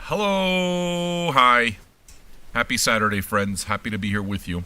Hello. Hi. Happy Saturday, friends. Happy to be here with you.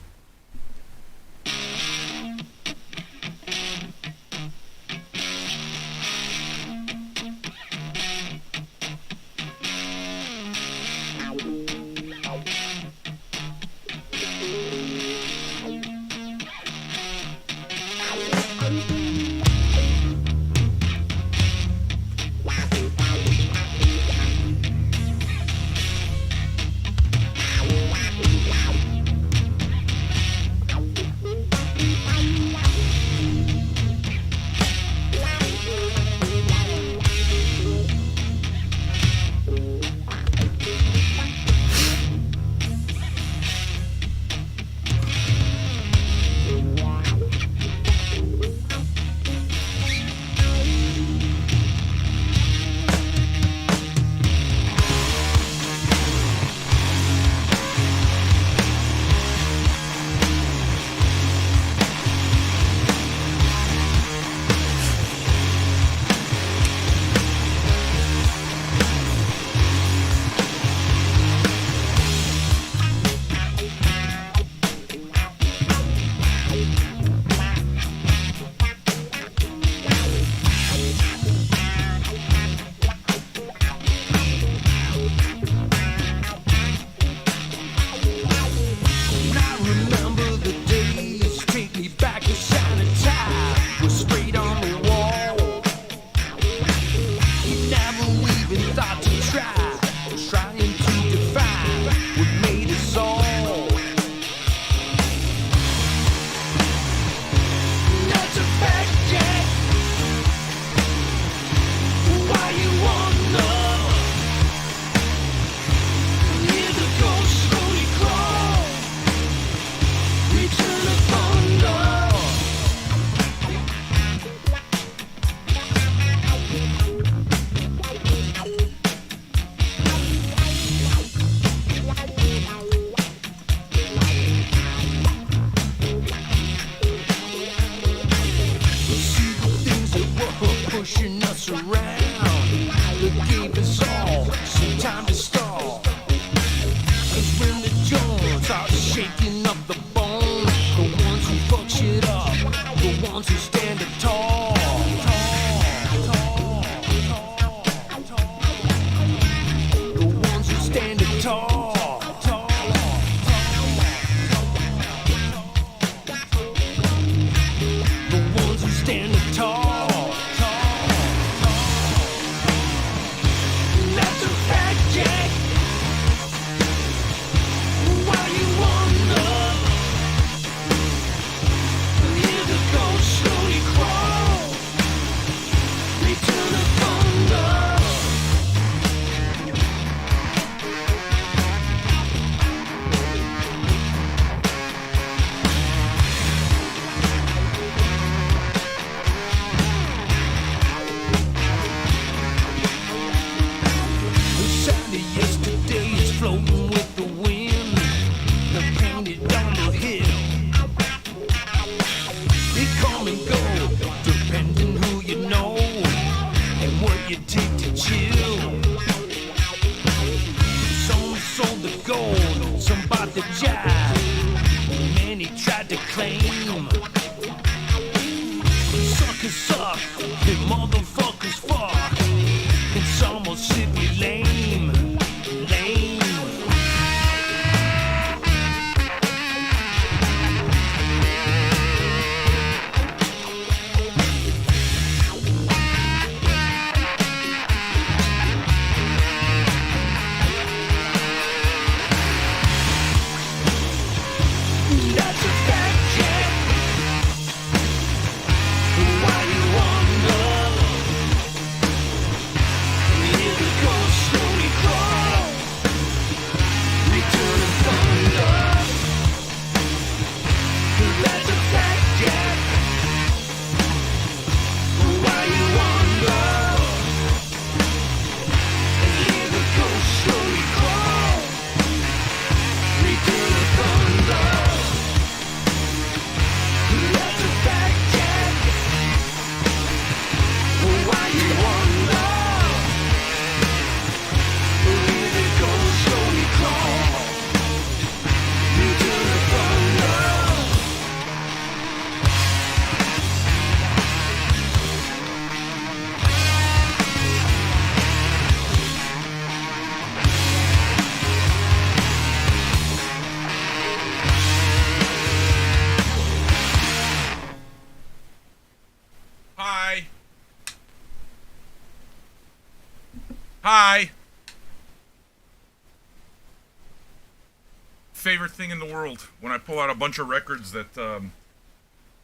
favorite thing in the world when I pull out a bunch of records that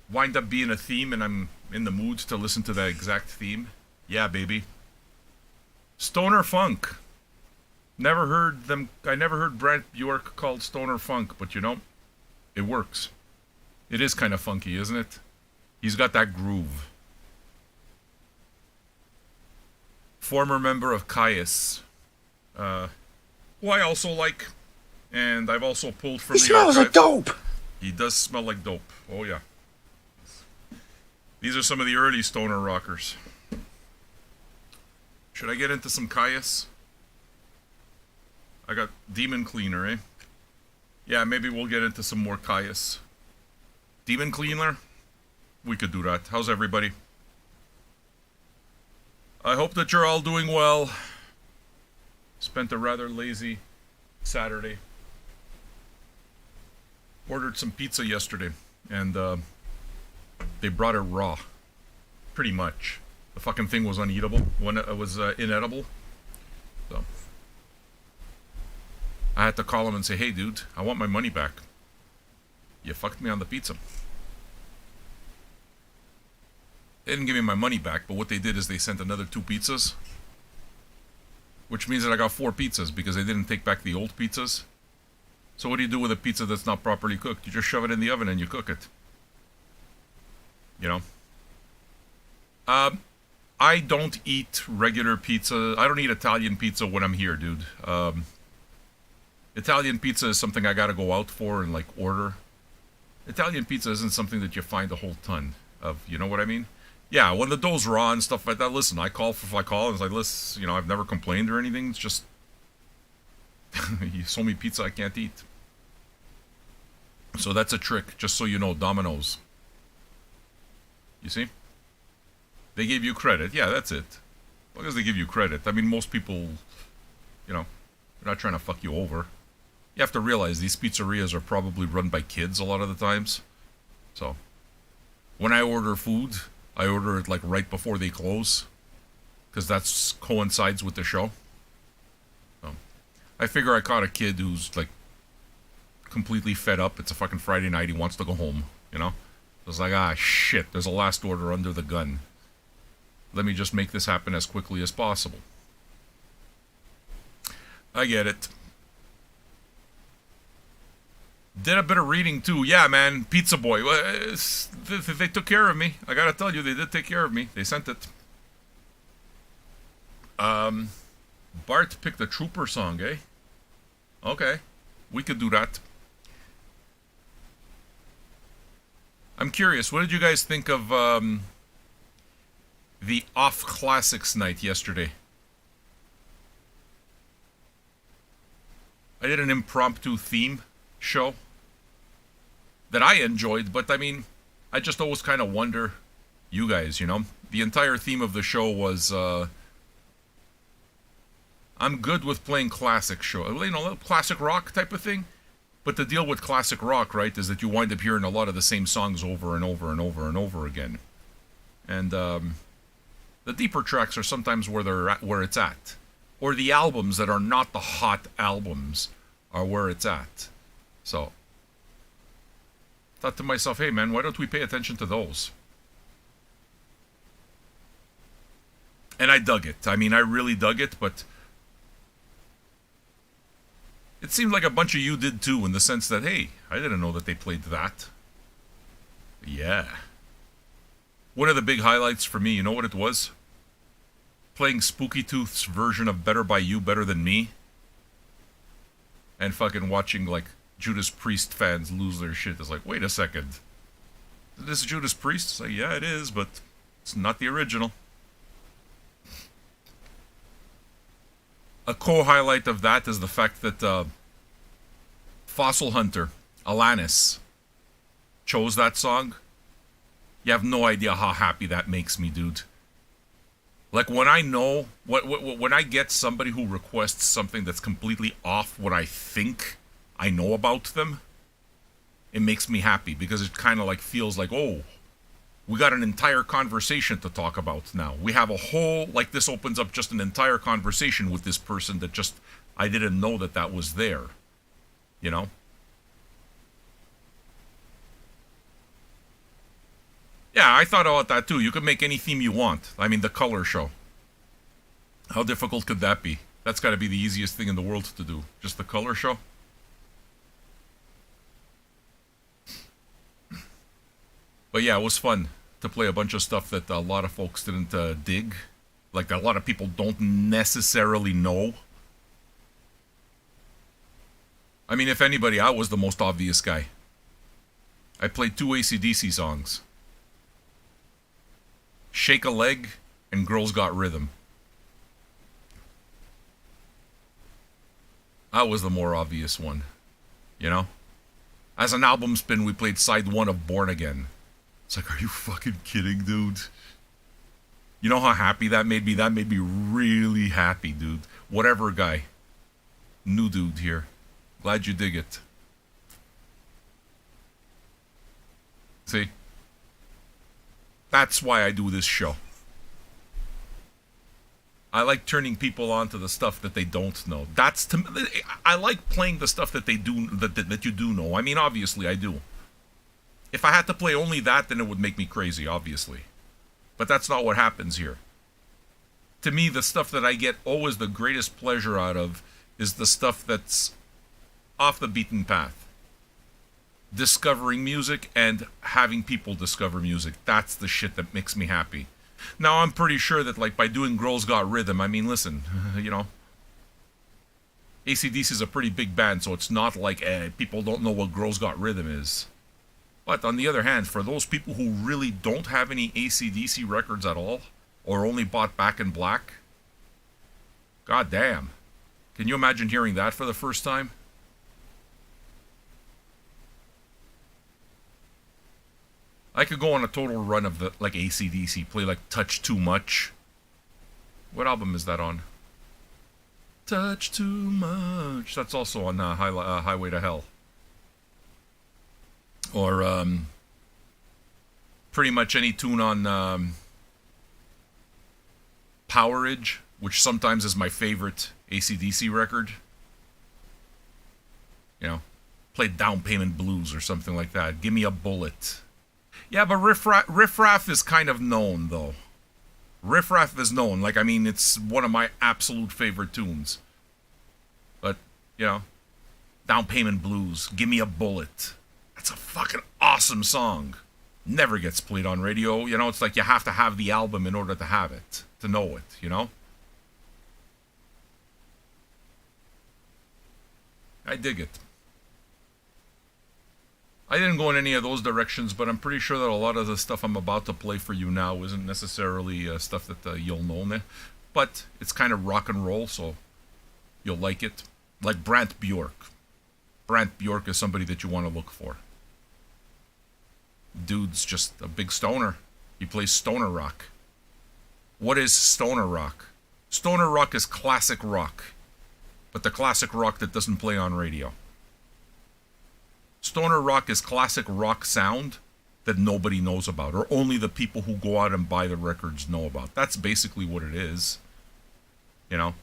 wind up being a theme and I'm in the mood to listen to that exact theme. Yeah, baby. Stoner funk. Never heard them. I never heard Brent Bjork called stoner funk, but you know, it works. It is kind of funky, isn't it? He's got that groove. Former member of Caius, who I also like, and I've also pulled from the archive. He smells like dope! He does smell like dope. Oh yeah. These are some of the early stoner rockers. Should I get into some Caius? I got Demon Cleaner, eh? Yeah, maybe we'll get into some more Caius. Demon Cleaner? We could do that. How's everybody? I hope that you're all doing well. Spent a rather lazy Saturday. Ordered some pizza yesterday, and they brought it raw. Pretty much. The fucking thing was uneatable. When it was inedible. So I had to call him and say, hey dude, I want my money back. You fucked me on the pizza. They didn't give me my money back, but what they did is they sent another 2 pizzas. Which means that I got 4 pizzas because they didn't take back the old pizzas. So what do you do with a pizza that's not properly cooked? You just shove it in the oven and you cook it. You know? I don't eat regular pizza. I don't eat Italian pizza when I'm here, dude. Italian pizza is something I gotta go out for and, like, order. Italian pizza isn't something that you find a whole ton of, you know what I mean? Yeah, when the dough's raw and stuff like that, listen, I call and it's like, listen, you know, I've never complained or anything. It's just, you sold me pizza I can't eat. So that's a trick, just so you know, Domino's. You see? They gave you credit. Yeah, that's it. As long as they give you credit. I mean, most people, you know, they're not trying to fuck you over. You have to realize these pizzerias are probably run by kids a lot of the times. So, when I order food, I order it like right before they close. Because that coincides with the show. So, I figure I caught a kid who's like completely fed up. It's a fucking Friday night. He wants to go home, you know? So it's like, ah, shit, there's a last order under the gun. Let me just make this happen as quickly as possible. I get it. Did a bit of reading too. Yeah, man, Pizza Boy. They took care of me. I gotta tell you, they did take care of me. They sent it. Bart picked a Trooper song, eh? Okay. We could do that. I'm curious, what did you guys think of the Off Classics night yesterday? I did an impromptu theme show that I enjoyed, but I mean, I just always kind of wonder, you guys, you know? The entire theme of the show was, I'm good with playing classic show, you know, classic rock type of thing. But the deal with classic rock, right, is that you wind up hearing a lot of the same songs over and over and over and over again. And the deeper tracks are sometimes where it's at. Or the albums that are not the hot albums are where it's at. So, thought to myself, hey man, why don't we pay attention to those? And I dug it. I mean, I really dug it, but it seemed like a bunch of you did too, in the sense that, hey, I didn't know that they played that. Yeah. One of the big highlights for me, you know what it was? Playing Spooky Tooth's version of Better By You, Better Than Me. And fucking watching, like, Judas Priest fans lose their shit. It's like, wait a second. Is this Judas Priest? It's like, yeah, it is, but it's not the original. A co-highlight of that is the fact that Fossil Hunter, Alanis, chose that song. You have no idea how happy that makes me, dude. Like, when I know, when I get somebody who requests something that's completely off what I think I know about them, it makes me happy, because it kind of like feels like, oh, we got an entire conversation to talk about now. We have a whole, like, this opens up just an entire conversation with this person that just, I didn't know that was there. You know? Yeah, I thought about that too. You could make any theme you want. I mean, the color show. How difficult could that be? That's got to be the easiest thing in the world to do. Just the color show. But yeah, it was fun to play a bunch of stuff that a lot of folks didn't dig. Like, a lot of people don't necessarily know. I mean, if anybody, I was the most obvious guy. I played 2 AC/DC songs. Shake a Leg and Girls Got Rhythm. I was the more obvious one. You know? As an album spin, we played side 1 of Born Again. It's like, are you fucking kidding, dude? You know how happy that made me? That made me really happy, dude. Whatever, guy. New dude here. Glad you dig it. See? That's why I do this show. I like turning people on to the stuff that they don't know. That's to me, I like playing the stuff that they do that you do know. I mean, obviously I do. If I had to play only that, then it would make me crazy, obviously. But that's not what happens here. To me, the stuff that I get always the greatest pleasure out of is the stuff that's off the beaten path. Discovering music and having people discover music. That's the shit that makes me happy. Now, I'm pretty sure that, like, by doing Girls Got Rhythm, I mean, listen, you know, AC/DC is a pretty big band, so it's not like people don't know what Girls Got Rhythm is. But on the other hand, for those people who really don't have any AC/DC records at all, or only bought Back in Black, god damn. Can you imagine hearing that for the first time? I could go on a total run of the like AC/DC, play like Touch Too Much. What album is that on? Touch Too Much. That's also on Highway to Hell. Or pretty much any tune on Powerage, which sometimes is my favorite AC/DC record. You know, play Down Payment Blues or something like that. Give Me a Bullet. Yeah, but Riff Raff is kind of known, though. Riff Raff is known. Like, I mean, it's one of my absolute favorite tunes. But, you know, Down Payment Blues, Give Me a Bullet. That's a fucking awesome song. Never gets played on radio. You know, it's like you have to have the album in order to have it, to know it, you know? I dig it. I didn't go in any of those directions, but I'm pretty sure that a lot of the stuff I'm about to play for you now isn't necessarily stuff that you'll know. But it's kind of rock and roll, so you'll like it. Like Brant Bjork. Brant Bjork is somebody that you want to look for. Dude's just a big stoner. He plays stoner rock. What is stoner rock? Stoner rock is classic rock, but the classic rock that doesn't play on radio. Stoner rock is classic rock sound that nobody knows about, or only the people who go out and buy the records know about. That's basically what it is. You know?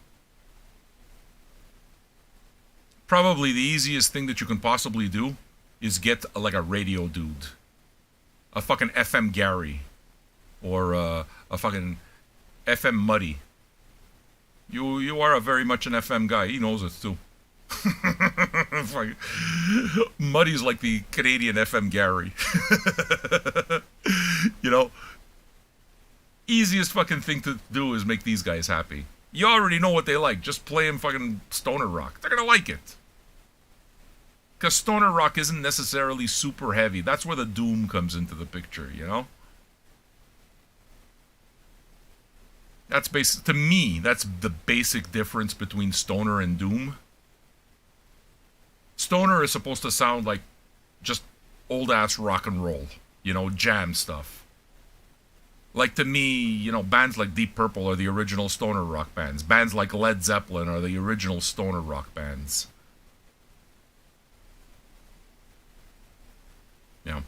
Probably the easiest thing that you can possibly do is get like a radio dude. A fucking FM Gary. Or a fucking FM Muddy. You are very much an FM guy. He knows it too. Like, Muddy's like the Canadian FM Gary. You know, easiest fucking thing to do is make these guys happy. You already know what they like. Just play them fucking stoner rock. They're gonna like it. Because stoner rock isn't necessarily super heavy. That's where the doom comes into the picture, you know? That's to me, that's the basic difference between stoner and doom. Stoner is supposed to sound like just old-ass rock and roll, you know, jam stuff. Like, to me, you know, bands like Deep Purple are the original stoner rock bands. Bands like Led Zeppelin are the original stoner rock bands. Yeah.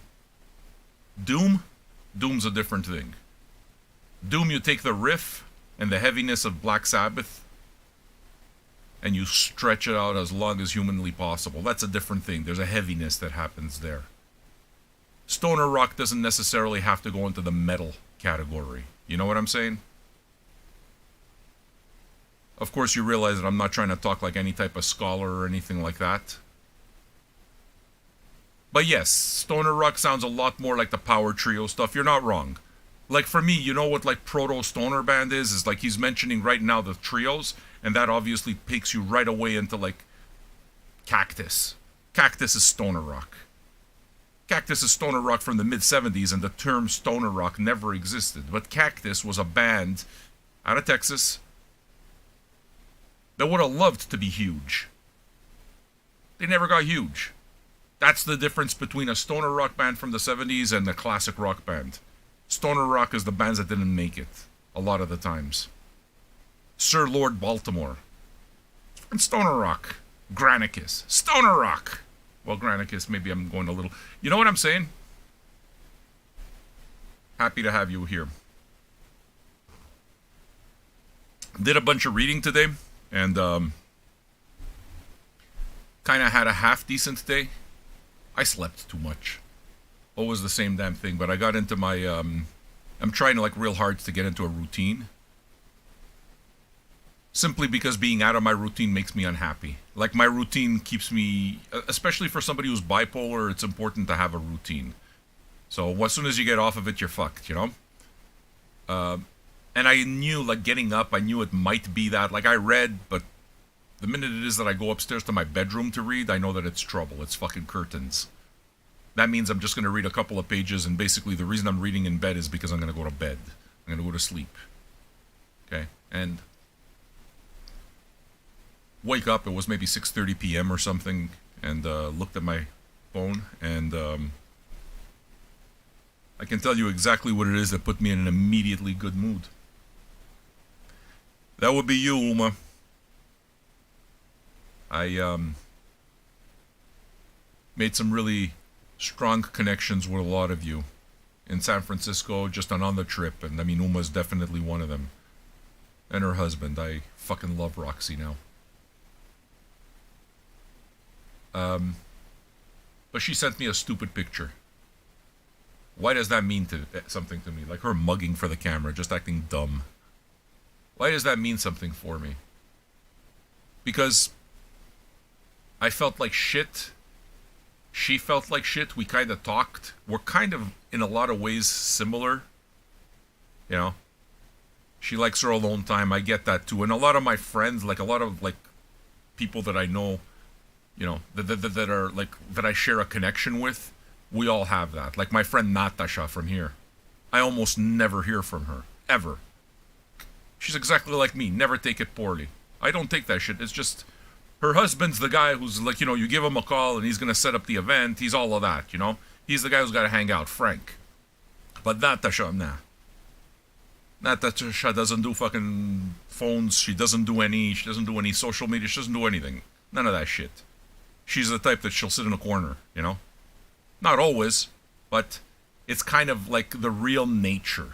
Doom's a different thing. Doom, you take the riff and the heaviness of Black Sabbath and you stretch it out as long as humanly possible. That's a different thing. There's a heaviness that happens there. stoner rock doesn't necessarily have to go into the metal category. You know what I'm saying? Of course, you realize that I'm not trying to talk like any type of scholar or anything like that. But yes, stoner rock sounds a lot more like the power trio stuff. You're not wrong. Like for me, you know what like proto-stoner band is? Is like he's mentioning right now the trios, and that obviously takes you right away into like Cactus. Cactus is stoner rock. Cactus is stoner rock from the mid-70s, and the term stoner rock never existed. But Cactus was a band out of Texas that would have loved to be huge. They never got huge. That's the difference between a stoner rock band from the 70s and a classic rock band. Stoner rock is the bands that didn't make it, a lot of the times. Sir Lord Baltimore. It's stoner rock. Granicus. Stoner rock. Well, Granicus, maybe I'm going a little... You know what I'm saying? Happy to have you here. Did a bunch of reading today, and kind of had a half-decent day. I slept too much. Always the same damn thing, but I got into my... I'm trying to, like, real hard to get into a routine. Simply because being out of my routine makes me unhappy. Like, my routine keeps me... Especially for somebody who's bipolar, it's important to have a routine. So, as soon as you get off of it, you're fucked, you know? And I knew, like, getting up, I knew it might be that. Like, I read, but the minute it is that I go upstairs to my bedroom to read, I know that it's trouble. It's fucking curtains. That means I'm just going to read a couple of pages, and basically the reason I'm reading in bed is because I'm going to go to bed. I'm going to go to sleep. Okay? And... wake up, it was maybe 6:30 p.m. or something, and looked at my phone, and I can tell you exactly what it is that put me in an immediately good mood. That would be you, Uma. I made some really strong connections with a lot of you in San Francisco, just on the trip, and I mean, Uma's definitely one of them. And her husband. I fucking love Roxy now. But she sent me a stupid picture. Why does that mean something to me? Like her mugging for the camera, just acting dumb. Why does that mean something for me? Because I felt like shit. She felt like shit. We kind of talked. We're kind of, in a lot of ways, similar. You know? She likes her alone time. I get that too. And a lot of my friends, like a lot of like people that I know, you know, that are like, that I share a connection with, we all have that. Like my friend Natasha from here. I almost never hear from her. Ever. She's exactly like me. Never take it poorly. I don't take that shit. It's just, her husband's the guy who's like, you know, you give him a call and he's going to set up the event. He's all of that, you know. He's the guy who's got to hang out, Frank. But Natasha, nah. Natasha doesn't do fucking phones. She doesn't do any social media. She doesn't do anything. None of that shit. She's the type that she'll sit in a corner, you know? Not always, but it's kind of like the real nature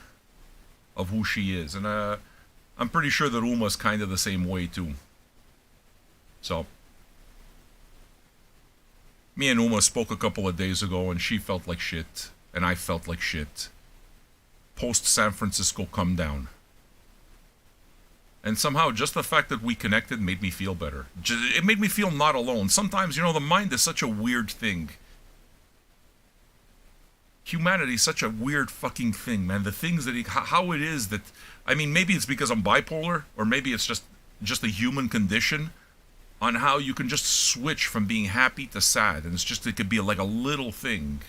of who she is. And I'm pretty sure that Uma's kind of the same way too. So, me and Uma spoke a couple of days ago, and she felt like shit, and I felt like shit. Post San Francisco come down. And somehow, just the fact that we connected made me feel better. It made me feel not alone. Sometimes, you know, the mind is such a weird thing. Humanity is such a weird fucking thing, man. The things that how it is that, I mean, maybe it's because I'm bipolar, or maybe it's just a human condition, on how you can just switch from being happy to sad, and it could be like a little thing.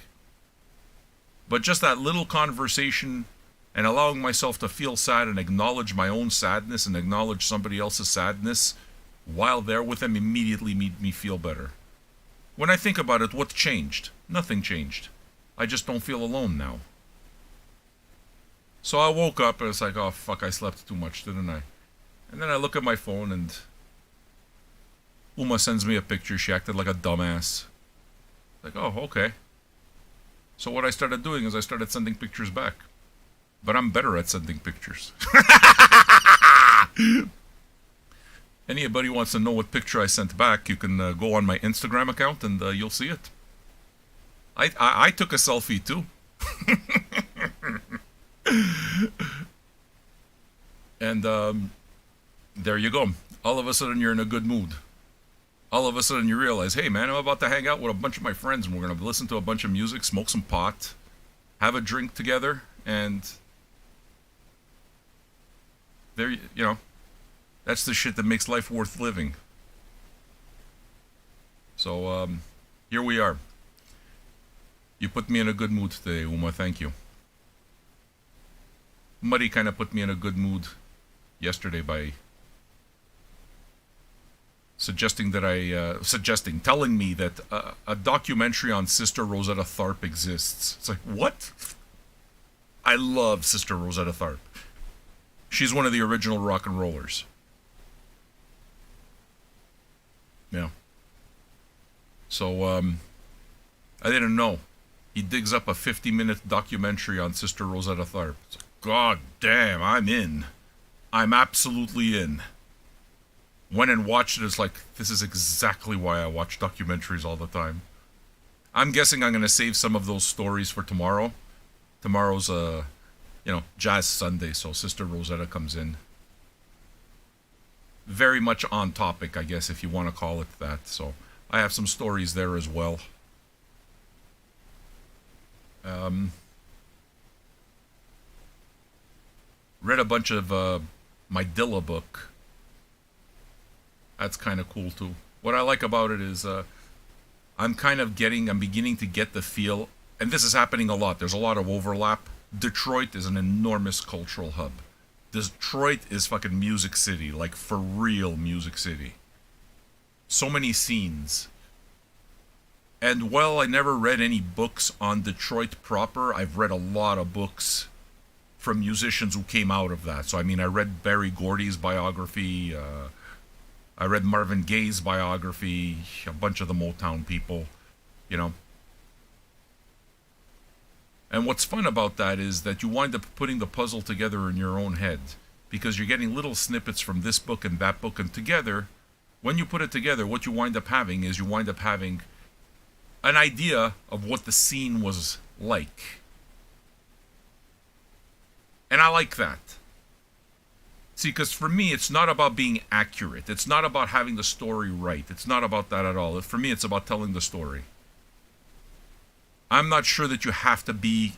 But just that little conversation, and allowing myself to feel sad and acknowledge my own sadness and acknowledge somebody else's sadness while there with them, immediately made me feel better. When I think about it, what changed? Nothing changed. I just don't feel alone now. So I woke up and it's like, oh fuck, I slept too much, didn't I? And then I look at my phone and Uma sends me a picture. She acted like a dumbass. Like, oh, okay. So what I started doing is I started sending pictures back. But I'm better at sending pictures. Anybody wants to know what picture I sent back, you can go on my Instagram account and you'll see it. I took a selfie too. And there you go. All of a sudden, you're in a good mood. All of a sudden, you realize, hey, man, I'm about to hang out with a bunch of my friends, and we're going to listen to a bunch of music, smoke some pot, have a drink together, and there, that's the shit that makes life worth living. So, here we are. You put me in a good mood today, Uma. Thank you. Muddy kind of put me in a good mood yesterday by telling me that a documentary on Sister Rosetta Tharpe exists. It's like, what? I love Sister Rosetta Tharpe. She's one of the original rock and rollers. Yeah. So, I didn't know. He digs up a 50-minute documentary on Sister Rosetta Tharpe. It's like, God damn, I'm in. I'm absolutely in. Went and watched it. It's like, this is exactly why I watch documentaries all the time. I'm guessing I'm going to save some of those stories for tomorrow. Tomorrow's, Jazz Sunday, so Sister Rosetta comes in. Very much on topic, I guess, if you want to call it that. So I have some stories there as well. Read a bunch of my Dilla book. That's kind of cool too. What I like about it is I'm beginning to get the feel, and this is happening a lot. There's a lot of overlap. Detroit is an enormous cultural hub. Detroit is fucking Music City, like for real Music City. So many scenes. And while I never read any books on Detroit proper, I've read a lot of books from musicians who came out of that. So, I mean, I read Berry Gordy's biography, I read Marvin Gaye's biography, a bunch of the Motown people, And what's fun about that is that you wind up putting the puzzle together in your own head, because you're getting little snippets from this book and that book, and together, when you put it together, what you wind up having is an idea of what the scene was like. And I like that. See, because for me, it's not about being accurate. It's not about having the story right. It's not about that at all. For me, it's about telling the story. I'm not sure that you have to be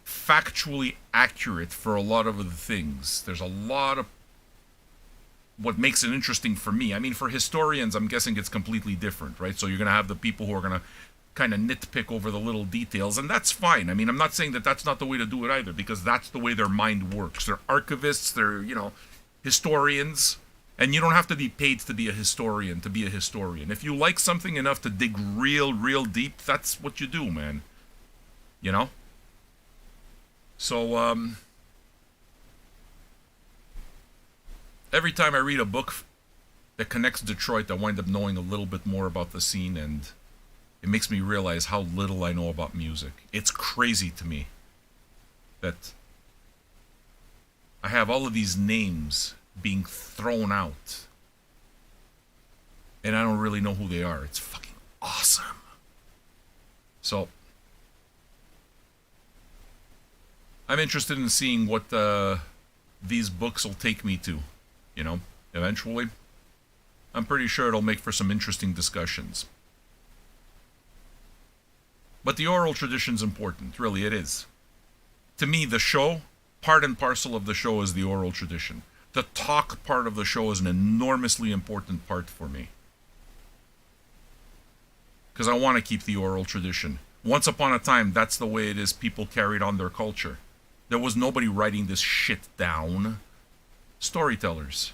factually accurate for a lot of the things. There's a lot of what makes it interesting for me. I mean, for historians, I'm guessing it's completely different, right? So you're going to have the people who are going to kind of nitpick over the little details, and that's fine. I mean, I'm not saying that that's not the way to do it either, because that's the way their mind works. They're archivists, they're, historians, and you don't have to be paid to be a historian, If you like something enough to dig real, real deep, that's what you do, man. So, every time I read a book that connects Detroit, I wind up knowing a little bit more about the scene, and it makes me realize how little I know about music. It's crazy to me that I have all of these names being thrown out, and I don't really know who they are. It's fucking awesome. So, I'm interested in seeing what these books will take me to, eventually. I'm pretty sure it'll make for some interesting discussions. But the oral tradition's important, really it is. To me, the show, part and parcel of the show is the oral tradition. The talk part of the show is an enormously important part for me. Because I want to keep the oral tradition. Once upon a time, that's the way it is people carried on their culture. There was nobody writing this shit down. Storytellers.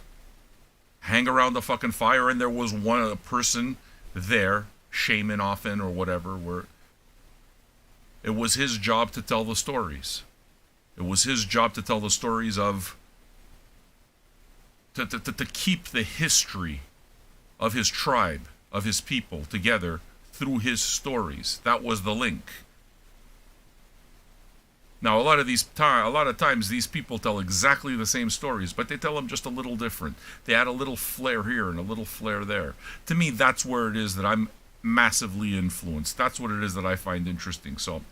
Hang around the fucking fire, and there was a person there, shaman often or whatever, where it was his job to tell the stories. It was his job to tell the stories of to keep the history of his tribe, of his people together through his stories. That was the link. Now, a lot of times these people tell exactly the same stories, but they tell them just a little different. They add a little flair here and a little flair there. To me, that's where it is that I'm massively influenced. That's what it is that I find interesting. So,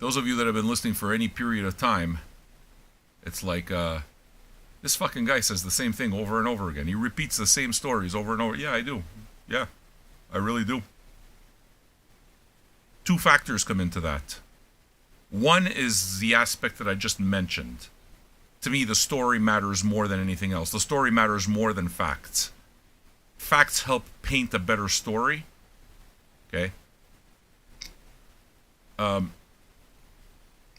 those of you that have been listening for any period of time, it's like, this fucking guy says the same thing over and over again. He repeats the same stories over and over. Yeah, I do. Yeah, I really do. Two factors come into that. One is the aspect that I just mentioned. To me, the story matters more than anything else. The story matters more than facts. Facts help paint a better story. Okay?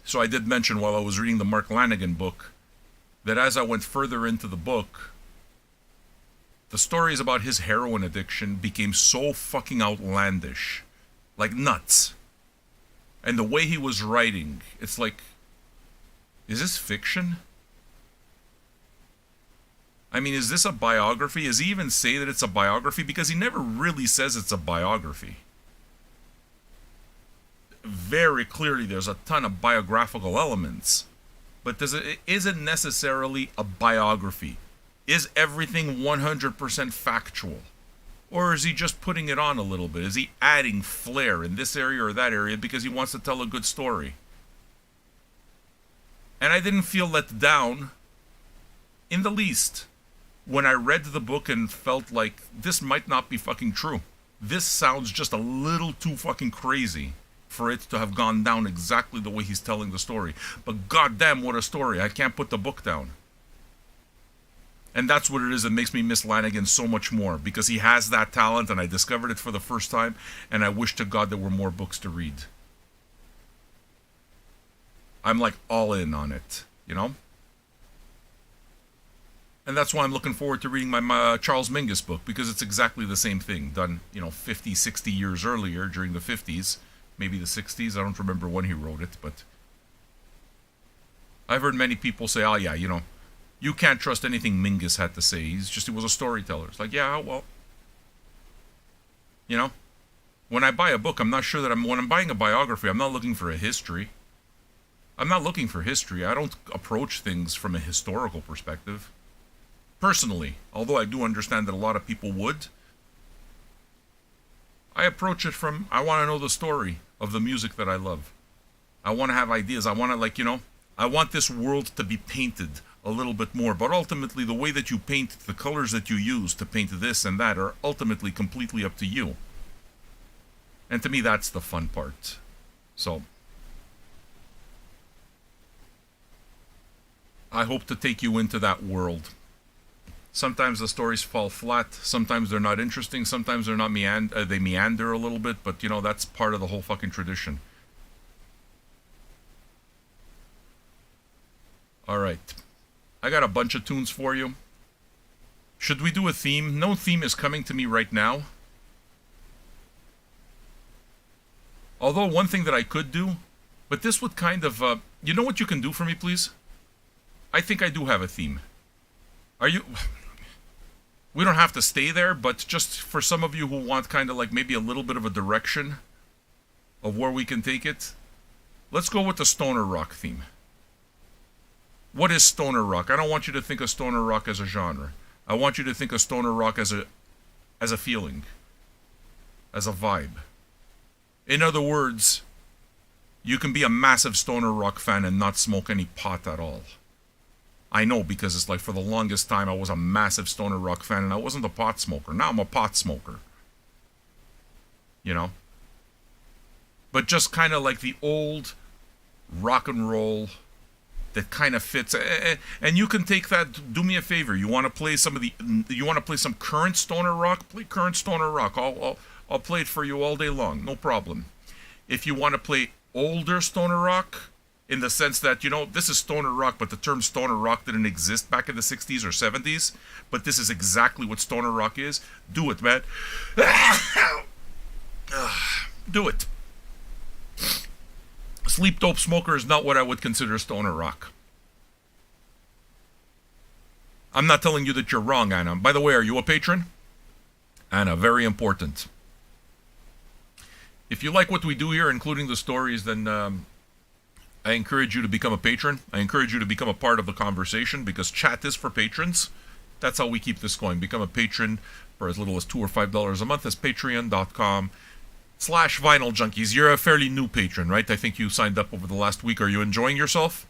So I did mention while I was reading the Mark Lanigan book that as I went further into the book, the stories about his heroin addiction became so fucking outlandish. Like nuts. And the way he was writing, it's like, is this fiction? I mean, is this a biography? Does he even say that it's a biography? Because he never really says it's a biography. Very clearly, there's a ton of biographical elements. But is it necessarily a biography? Is everything 100% factual? Or is he just putting it on a little bit? Is he adding flair in this area or that area because he wants to tell a good story? And I didn't feel let down in the least when I read the book and felt like this might not be fucking true. This sounds just a little too fucking crazy for it to have gone down exactly the way he's telling the story. But goddamn, what a story. I can't put the book down. And that's what it is that makes me miss Lanigan so much more, because he has that talent and I discovered it for the first time, and I wish to God there were more books to read. I'm like all in on it, you know? And that's why I'm looking forward to reading my Charles Mingus book, because it's exactly the same thing, done, 50, 60 years earlier during the 50s, maybe the 60s, I don't remember when he wrote it, but I've heard many people say, oh yeah, you can't trust anything Mingus had to say. He was a storyteller. It's like, yeah, well, when I buy a book, I'm not sure that when I'm buying a biography, I'm not looking for a history. I'm not looking for history. I don't approach things from a historical perspective. Personally, although I do understand that a lot of people would, I approach it from, I want to know the story of the music that I love. I want to have ideas. I want to, I want this world to be painted a little bit more, but ultimately the way that you paint, the colors that you use to paint this and that are ultimately completely up to you. And to me, that's the fun part. So, I hope to take you into that world. Sometimes the stories fall flat, sometimes they're not interesting, sometimes they're not they meander a little bit, but that's part of the whole fucking tradition. Alright. I got a bunch of tunes for you. Should we do a theme? No theme is coming to me right now. Although one thing that I could do, but this would kind of, you know what you can do for me, please? I think I do have a theme. We don't have to stay there, but just for some of you who want kind of like maybe a little bit of a direction of where we can take it, let's go with the stoner rock theme. What is stoner rock? I don't want you to think of stoner rock as a genre. I want you to think of stoner rock as a feeling, as a vibe. In other words, you can be a massive stoner rock fan and not smoke any pot at all. I know, because it's like for the longest time I was a massive stoner rock fan and I wasn't a pot smoker. Now I'm a pot smoker. But just kind of like the old rock and roll that kind of fits, and you can take that. Do me a favor. You want to play some current stoner rock? Play current stoner rock. I'll play it for you all day long. No problem. If you want to play older stoner rock, in the sense that this is stoner rock, but the term stoner rock didn't exist back in the 60s or 70s, but this is exactly what stoner rock is. Do it, man. Do it. Sleep Dope Smoker is not what I would consider stoner rock. I'm not telling you that you're wrong, Anna. By the way, are you a patron? Anna, very important. If you like what we do here, including the stories, then I encourage you to become a patron. I encourage you to become a part of the conversation, because chat is for patrons. That's how we keep this going. Become a patron, for as little as $2 or $5 a month as patreon.com/Vinyl Junkies. You're a fairly new patron, right? I think you signed up over the last week. Are you enjoying yourself?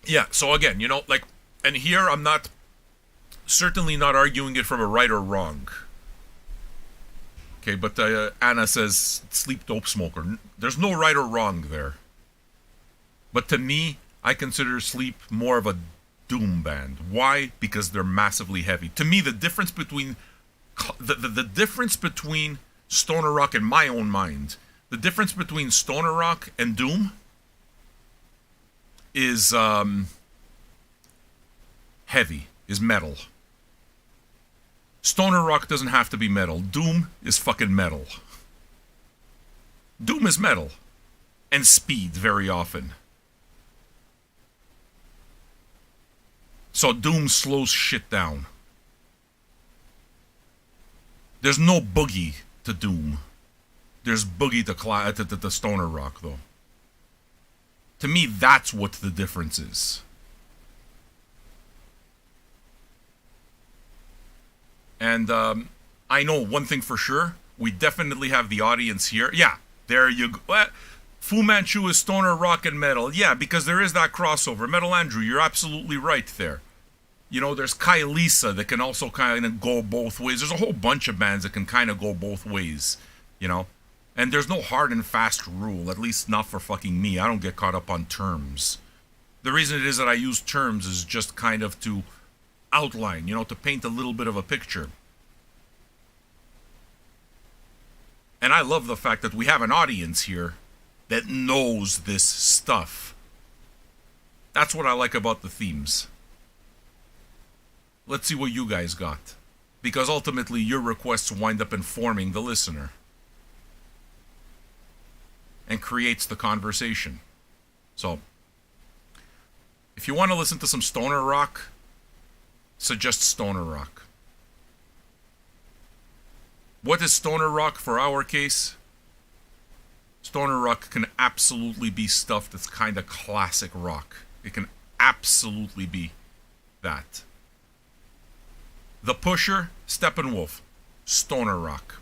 Yeah, so again, you know, like, and here I'm certainly not arguing it from a right or wrong. Okay, but Anna says sleep dope smoker. There's no right or wrong there. But to me, I consider Sleep more of a doom band. Why? Because they're massively heavy. To me, the difference between the difference between stoner rock, in my own mind, the difference between stoner rock and doom is heavy, is metal. Stoner rock doesn't have to be metal. Doom is fucking metal. Doom is metal. And speed, very often. So doom slows shit down. There's no boogie to doom. There's boogie to stoner rock, though. To me, that's what the difference is. And I know one thing for sure. We definitely have the audience here. Yeah, there you go. Fu Manchu is stoner rock and metal. Yeah, because there is that crossover. Metal Andrew, you're absolutely right there. You know, there's Kai Lisa that can also kind of go both ways. There's a whole bunch of bands that can kind of go both ways, you know. And there's no hard and fast rule, at least not for fucking me. I don't get caught up on terms. The reason it is that I use terms is just kind of to outline, you know, to paint a little bit of a picture. And I love the fact that we have an audience here that knows this stuff. That's what I like about the themes. Let's see what you guys got. Because ultimately your requests wind up informing the listener. And creates the conversation. So, if you want to listen to some stoner rock, suggest stoner rock. What is stoner rock for our case? Stoner rock can absolutely be stuff that's kind of classic rock. It can absolutely be that. The Pusher, Steppenwolf, stoner rock.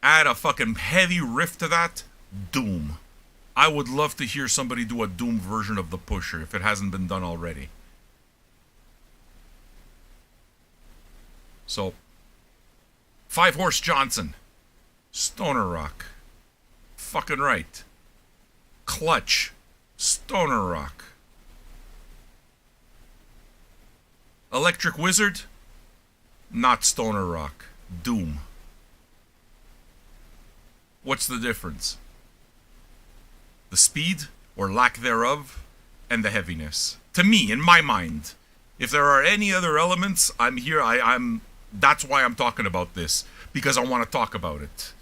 Add a fucking heavy riff to that, doom. I would love to hear somebody do a doom version of The Pusher if it hasn't been done already. So, Five Horse Johnson, stoner rock. Fucking right. Clutch, stoner rock. Electric Wizard, not stoner rock, doom. What's the difference? The speed, or lack thereof, and the heaviness. To me, in my mind, if there are any other elements, I'm here, that's why I'm talking about this, because I want to talk about it.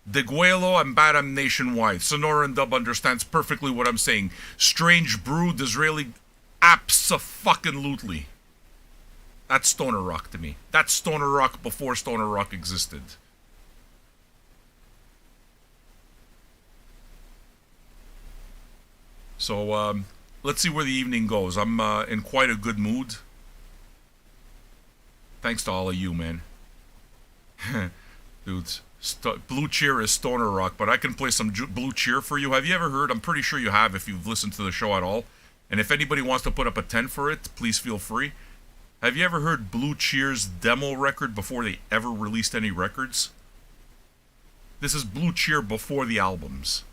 Deguelo and Badam nationwide. Sonora and Dub understands perfectly what I'm saying. Strange Brew, Disraeli, abso-fucking-lutely. That's stoner rock to me. That's stoner rock before stoner rock existed. So, let's see where the evening goes. I'm in quite a good mood. Thanks to all of you, man. Dudes, Blue Cheer is stoner rock, but I can play some Blue Cheer for you. Have you ever heard? I'm pretty sure you have if you've listened to the show at all. And if anybody wants to put up a 10 for it, please feel free. Have you ever heard Blue Cheer's demo record before they ever released any records? This is Blue Cheer before the albums.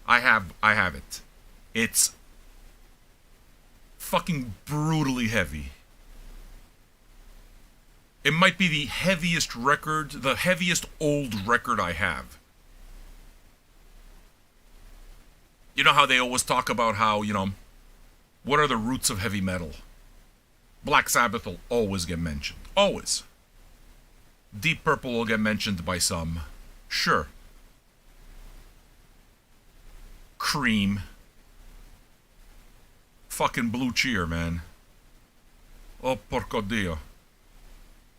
I have it. It's fucking brutally heavy. It might be the heaviest record, the heaviest old record I have. You know how they always talk about how, you know, what are the roots of heavy metal? Black Sabbath will always get mentioned. Always. Deep Purple will get mentioned by some. Sure. Cream. Fucking Blue Cheer, man. Oh, porco dio.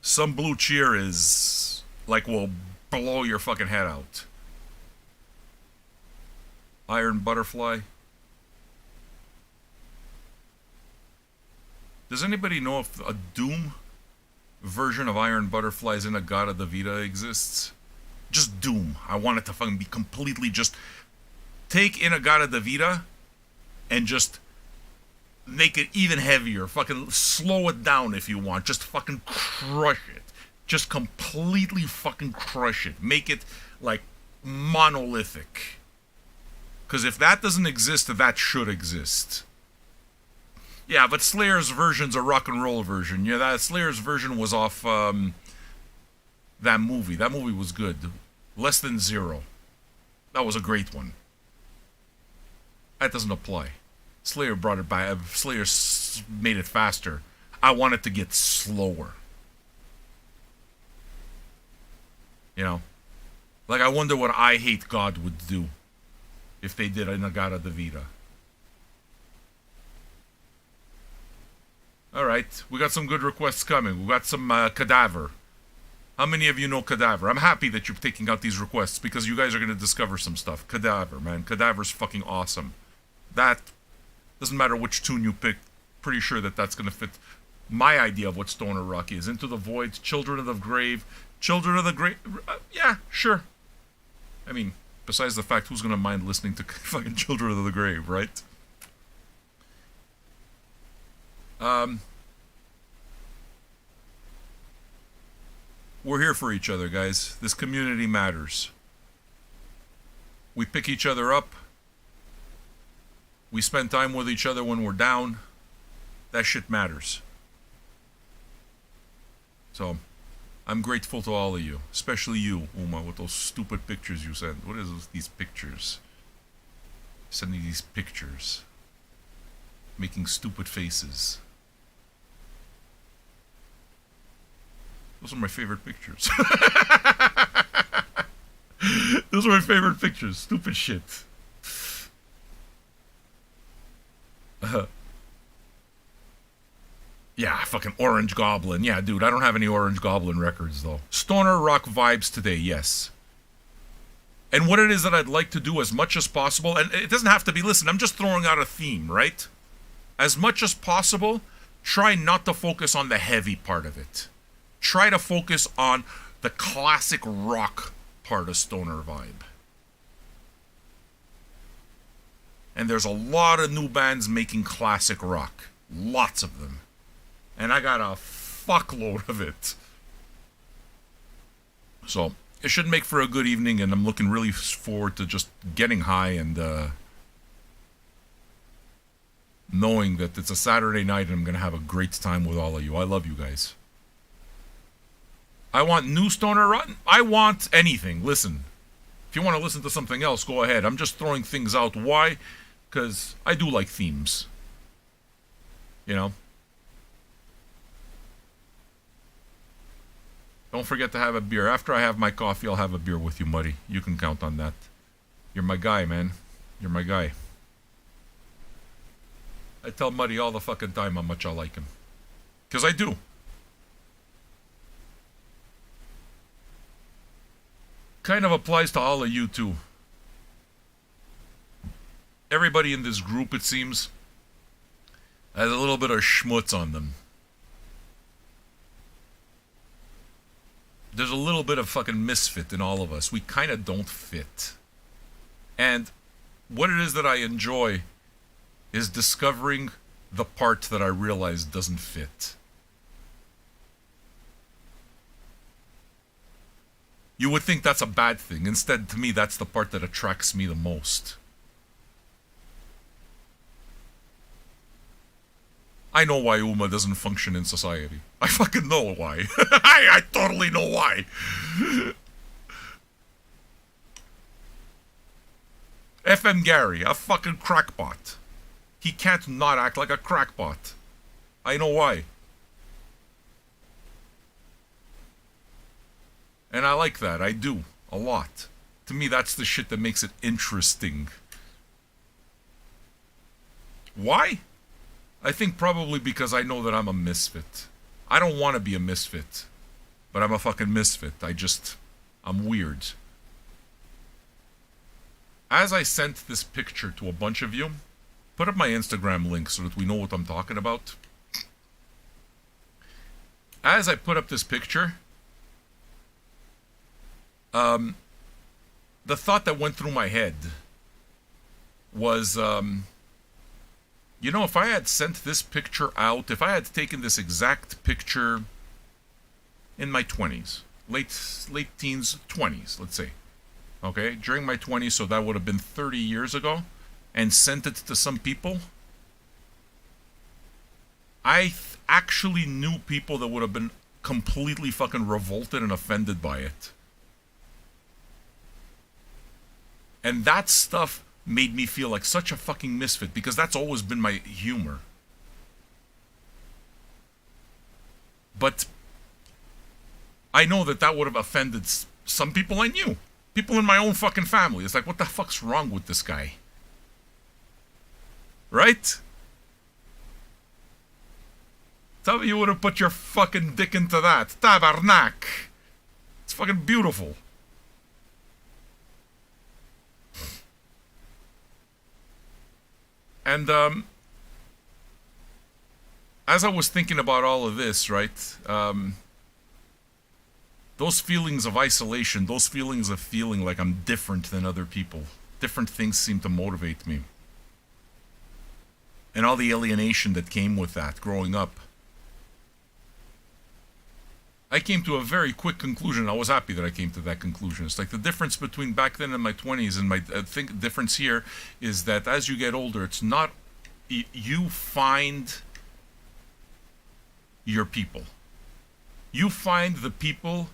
Some Blue Cheer is like will blow your fucking head out. Iron Butterfly. Does anybody know if a Doom version of Iron Butterflies in Agata da Vida exists? Just Doom. I want it to fucking be completely just... Take Inagata da Vida and just make it even heavier. Fucking slow it down if you want. Just fucking crush it. Just completely fucking crush it. Make it, like, monolithic. Because if that doesn't exist, that should exist. Yeah, but Slayer's version's a rock and roll version. Yeah, that Slayer's version was off that movie. That movie was good. Less Than Zero. That was a great one. That doesn't apply. Slayer brought it by. Slayer made it faster. I want it to get slower. You know? Like, I wonder what I Hate God would do if they did Inagata da Vida. Alright, we got some good requests coming. We got some Cadaver. How many of you know Cadaver? I'm happy that you're taking out these requests because you guys are going to discover some stuff. Cadaver, man. Cadaver's fucking awesome. That, doesn't matter which tune you pick, pretty sure that that's going to fit my idea of what stoner rock is. Into the Void, Children of the Grave. Children of the Grave, yeah, sure. I mean, besides the fact, who's going to mind listening to fucking Children of the Grave, right? We're here for each other, guys. This community matters. We pick each other up. We spend time with each other when we're down. That shit matters. So, I'm grateful to all of you. Especially you, Uma, with those stupid pictures you sent. What is these pictures? Sending these pictures. Making stupid faces. Those are my favorite pictures. Those are my favorite pictures. Stupid shit. Yeah, fucking Orange Goblin. Yeah, dude, I don't have any Orange Goblin records, though. Stoner rock vibes today, yes. And what it is that I'd like to do as much as possible, and it doesn't have to be, listen, I'm just throwing out a theme, right? As much as possible, try not to focus on the heavy part of it. Try to focus on the classic rock part of stoner vibe. And there's a lot of new bands making classic rock. Lots of them. And I got a fuckload of it. So, it should make for a good evening, and I'm looking really forward to just getting high and knowing that it's a Saturday night and I'm going to have a great time with all of you. I love you guys. I want new stoner rock. I want anything. Listen. If you want to listen to something else, go ahead. I'm just throwing things out. Why? Because I do like themes. You know? Don't forget to have a beer. After I have my coffee, I'll have a beer with you, Muddy. You can count on that. You're my guy, man. You're my guy. I tell Muddy all the fucking time how much I like him. Because I do. Kind of applies to all of you, too. Everybody in this group, it seems, has a little bit of schmutz on them. There's a little bit of fucking misfit in all of us. We kind of don't fit. And what it is that I enjoy is discovering the part that I realize doesn't fit. You would think that's a bad thing. Instead, to me, that's the part that attracts me the most. I know why Uma doesn't function in society. I fucking know why. I totally know why. FM Gary, a fucking crackpot. He can't not act like a crackpot. I know why. And I like that. I do. A lot. To me, that's the shit that makes it interesting. Why? I think probably because I know that I'm a misfit. I don't want to be a misfit. But I'm a fucking misfit. I'm weird. As I sent this picture to a bunch of you, put up my Instagram link so that we know what I'm talking about. as I put up this picture, the thought that went through my head was, if I had sent this picture out, if I had taken this exact picture in my 20s, late teens, 20s, let's say, okay, during my 20s, so that would have been 30 years ago, and sent it to some people, I actually knew people that would have been completely fucking revolted and offended by it. And that stuff made me feel like such a fucking misfit, because that's always been my humor. But I know that would have offended some people I knew. People in my own fucking family. It's like, what the fuck's wrong with this guy? Right? Tell me you would have put your fucking dick into that. Tabarnak. It's fucking beautiful. And, as I was thinking about all of this, right, those feelings of isolation, those feelings of feeling like I'm different than other people, different things seem to motivate me. And all the alienation that came with that growing up. I came to a very quick conclusion. I was happy that I came to that conclusion. It's like the difference between back then and my 20s and I think the difference here is that as you get older, it's not, you find your people. You find the people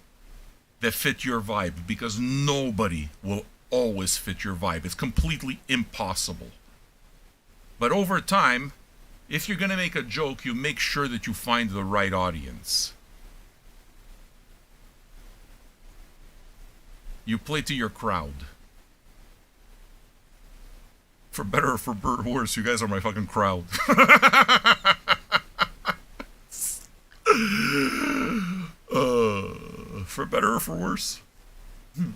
that fit your vibe, because nobody will always fit your vibe. It's completely impossible. But over time, if you're going to make a joke, you make sure that you find the right audience. You play to your crowd. For better or for worse, you guys are my fucking crowd. For better or for worse? Did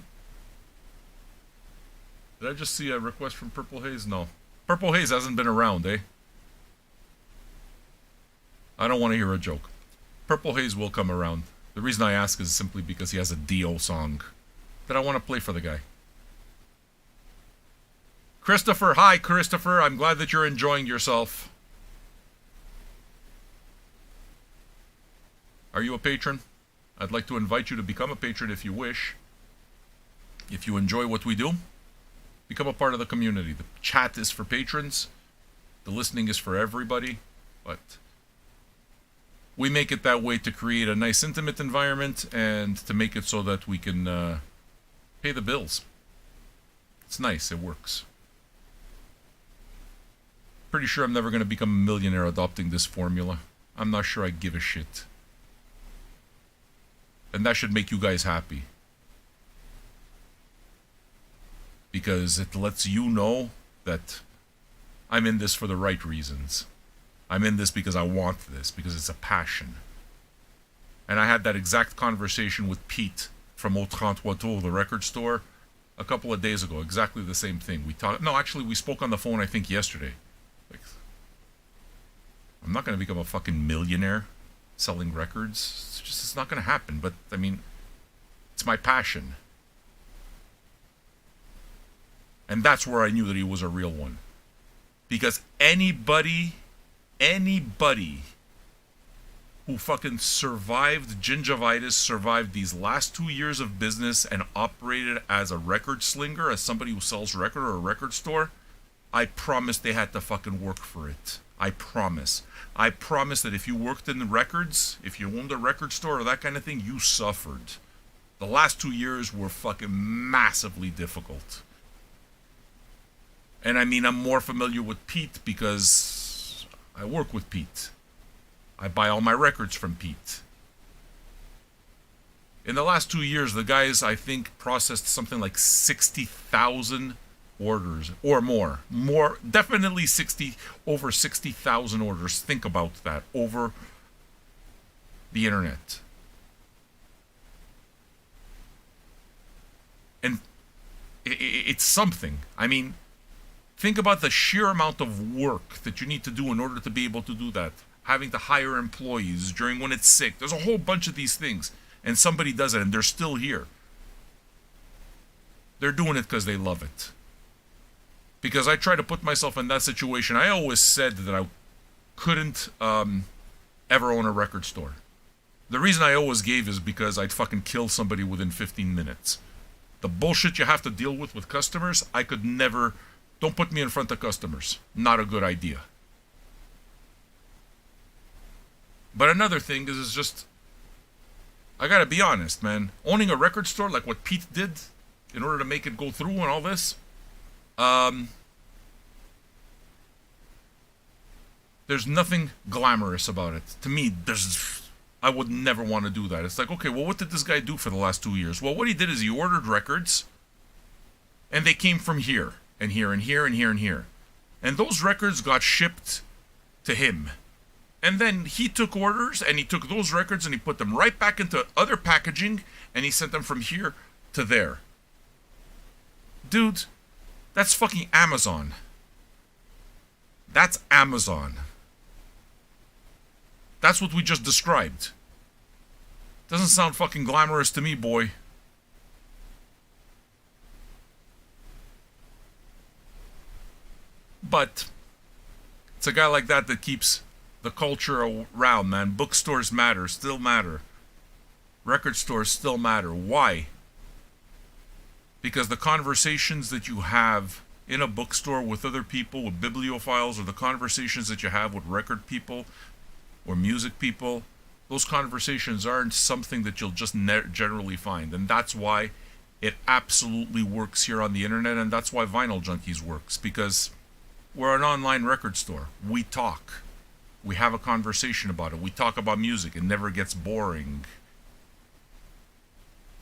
I just see a request from Purple Haze? No. Purple Haze hasn't been around, eh? I don't want to hear a joke. Purple Haze will come around. The reason I ask is simply because he has a Dio song that I want to play for the guy. Christopher, hi Christopher. I'm glad that you're enjoying yourself. Are you a patron? I'd like to invite you to become a patron if you wish. If you enjoy what we do, become a part of the community. The chat is for patrons. The listening is for everybody. But we make it that way to create a nice intimate environment and to make it so that we can pay the bills. It's nice. It works. Pretty sure I'm never going to become a millionaire adopting this formula. I'm not sure I give a shit. And that should make you guys happy. Because it lets you know that I'm in this for the right reasons. I'm in this because I want this, because it's a passion. And I had that exact conversation with Pete from Au 33 Tours, the record store, a couple of days ago. Exactly the same thing. We spoke on the phone, I think, yesterday. Like, I'm not going to become a fucking millionaire selling records. It's not going to happen. But, I mean, it's my passion. And that's where I knew that he was a real one. Because anybody who fucking survived gingivitis, survived these last 2 years of business and operated as a record slinger, as somebody who sells record or a record store, I promise they had to fucking work for it. I promise. I promise that if you worked in the records, if you owned a record store or that kind of thing, you suffered. The last 2 years were fucking massively difficult. And I mean, I'm more familiar with Pete because I work with Pete. I buy all my records from Pete. In the last 2 years, the guys, I think, processed something like 60,000 orders or more. Definitely over 60,000 orders. Think about that, over the internet. And it's something. I mean, think about the sheer amount of work that you need to do in order to be able to do that. having to hire employees during when it's sick. There's a whole bunch of these things. And somebody does it and they're still here. They're doing it because they love it. Because I try to put myself in that situation. I always said that I couldn't ever own a record store. The reason I always gave is because I'd fucking kill somebody within 15 minutes. The bullshit you have to deal with customers, I could never... Don't put me in front of customers. Not a good idea. But another thing is just... I gotta be honest, man. Owning a record store like what Pete did in order to make it go through and all this... there's nothing glamorous about it. To me, I would never want to do that. It's like, okay, well, what did this guy do for the last 2 years? Well, what he did is he ordered records, and they came from here, and here, and here, and here, and here. And those records got shipped to him. And then he took orders, and he took those records, and he put them right back into other packaging, and he sent them from here to there. Dude, that's fucking Amazon. That's Amazon. That's what we just described. Doesn't sound fucking glamorous to me, boy. But it's a guy like that that keeps the culture around, man. Bookstores matter, still matter. Record stores still matter. Why? Because the conversations that you have in a bookstore with other people, with bibliophiles, or the conversations that you have with record people or music people, those conversations aren't something that you'll just generally find. And that's why it absolutely works here on the internet, and that's why Vinyl Junkies works, because we're an online record store. We talk. We have a conversation about it. We talk about music. It never gets boring.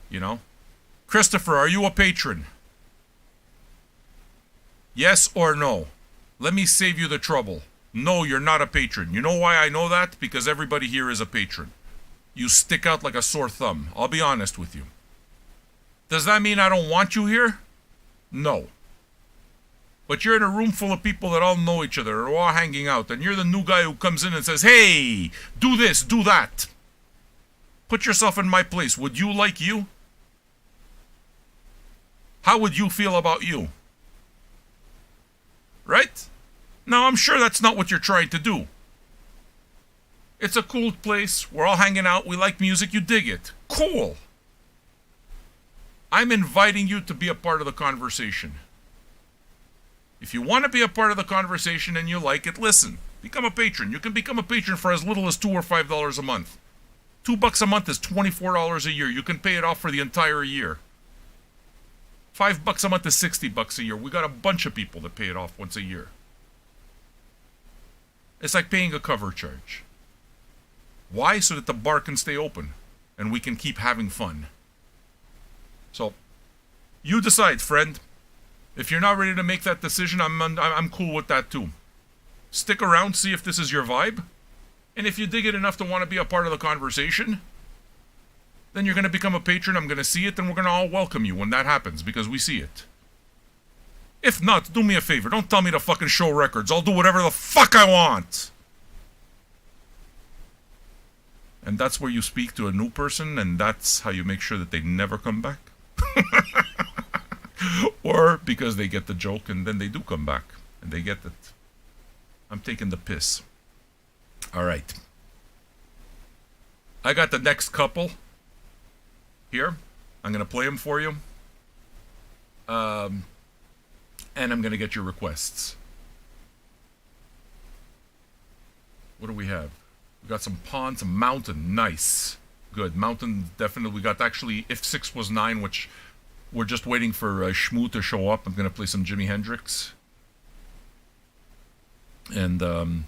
You know? Christopher, are you a patron? Yes or no? Let me save you the trouble. No, you're not a patron. You know why I know that? Because everybody here is a patron. You stick out like a sore thumb. I'll be honest with you. Does that mean I don't want you here? No. But you're in a room full of people that all know each other, are all hanging out, and you're the new guy who comes in and says, hey, do this, do that. Put yourself in my place. Would you like you? How would you feel about you? Right? Now, I'm sure that's not what you're trying to do. It's a cool place. We're all hanging out. We like music. You dig it. Cool. I'm inviting you to be a part of the conversation. If you want to be a part of the conversation and you like it, listen. Become a patron. You can become a patron for as little as $2 or $5 a month. $2 a month is $24 a year. You can pay it off for the entire year. $5 a month is $60 a year. We got a bunch of people that pay it off once a year. It's like paying a cover charge. Why? So that the bar can stay open and we can keep having fun. So, you decide, friend. If you're not ready to make that decision, I'm cool with that too. Stick around, see if this is your vibe. And if you dig it enough to want to be a part of the conversation, then you're going to become a patron, I'm going to see it, and we're going to all welcome you when that happens, because we see it. If not, do me a favor, don't tell me to fucking show records. I'll do whatever the fuck I want. And that's where you speak to a new person, and that's how you make sure that they never come back. Or because they get the joke, and then they do come back, and they get it. I'm taking the piss. Alright. I got the next couple here. I'm going to play them for you. And I'm going to get your requests. What do we have? We got some Pawn, some Mountain. Nice. Good. Mountain, definitely. We got actually If 6 Was 9, which we're just waiting for Shmoo to show up. I'm going to play some Jimi Hendrix. And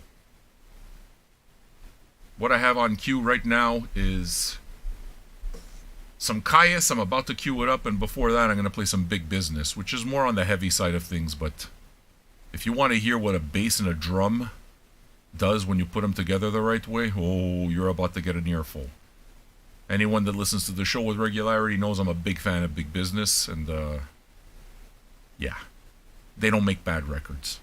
what I have on cue right now is some Caius. I'm about to cue it up, and before that I'm going to play some Big Business, which is more on the heavy side of things, but if you want to hear what a bass and a drum does when you put them together the right way, oh, you're about to get an earful. Anyone that listens to the show with regularity knows I'm a big fan of Big Business, and yeah, they don't make bad records.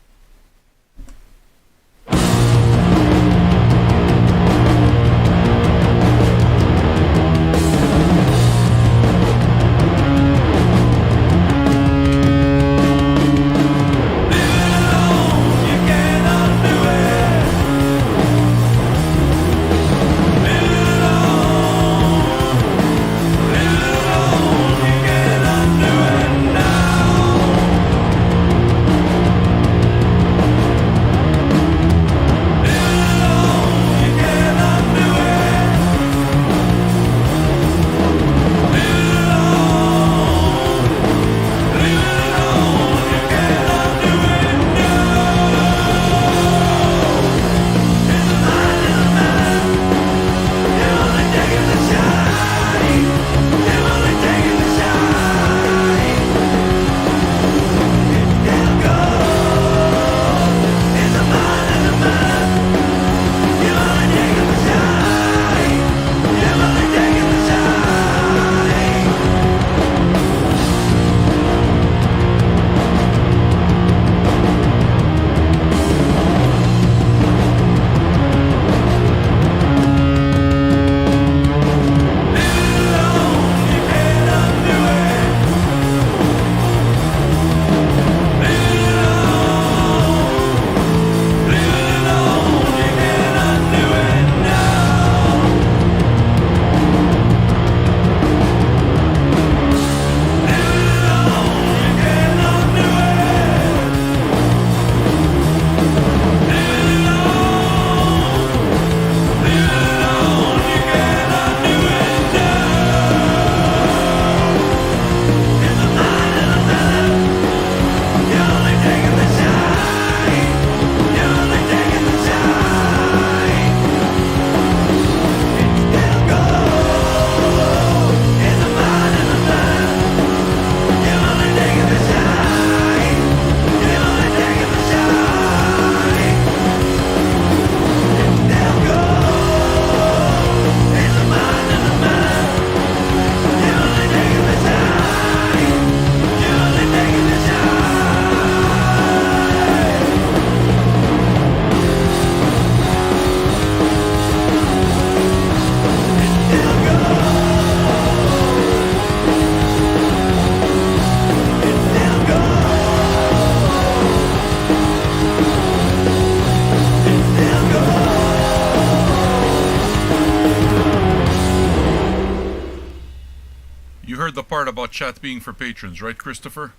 heard the part about chat being for patrons, right, Christopher?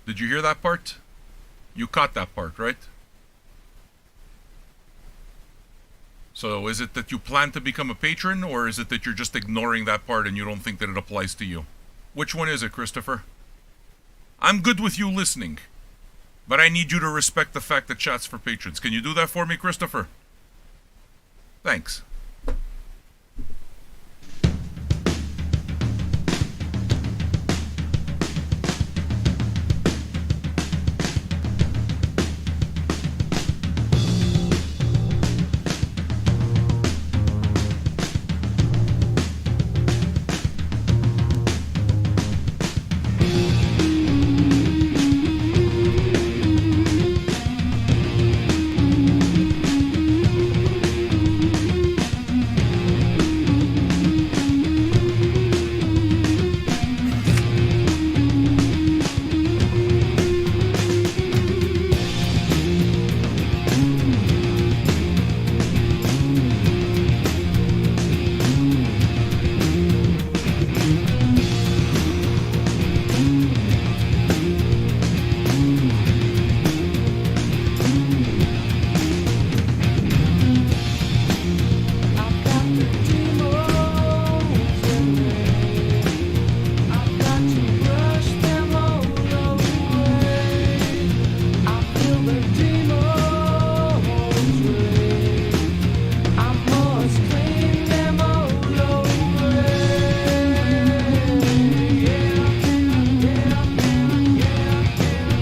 Did you hear that part? You caught that part, right? So is it that you plan to become a patron, or is it that you're just ignoring that part and you don't think that it applies to you? Which one is it, Christopher? I'm good with you listening, but I need you to respect the fact that chat's for patrons. Can you do that for me, Christopher? Thanks.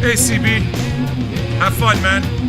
Hey, CB. Have fun, man.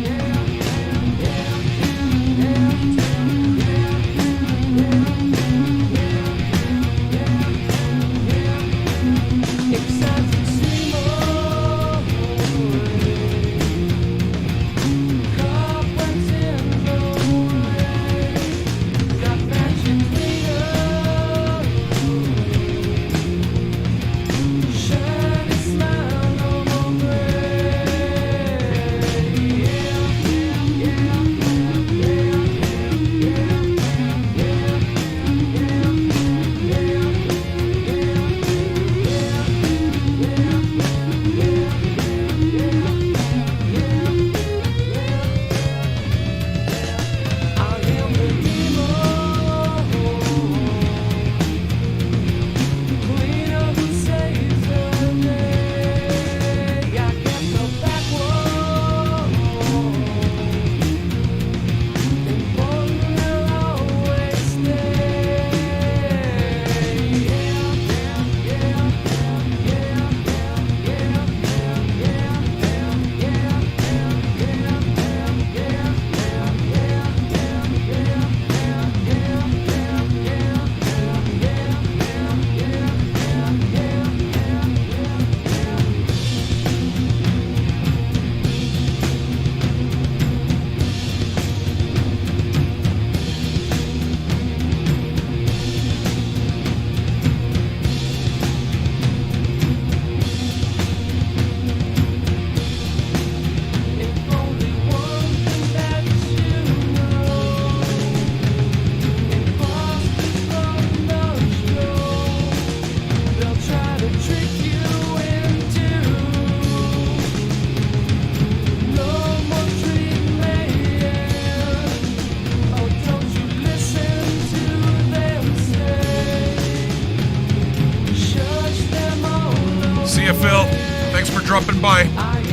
See ya, Phil. Thanks for dropping by. I'm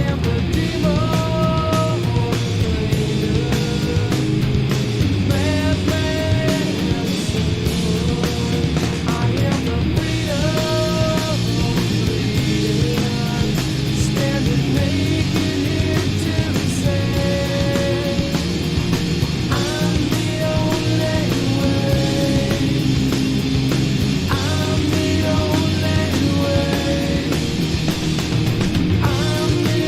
the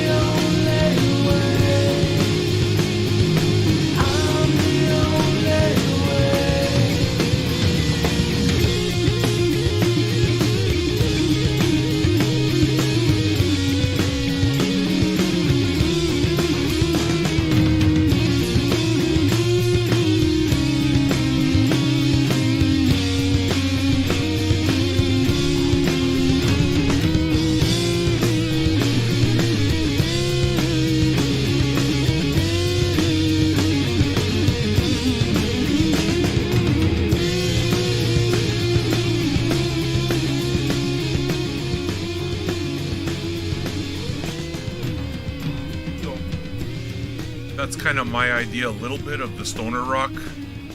kind of my idea a little bit of the stoner rock.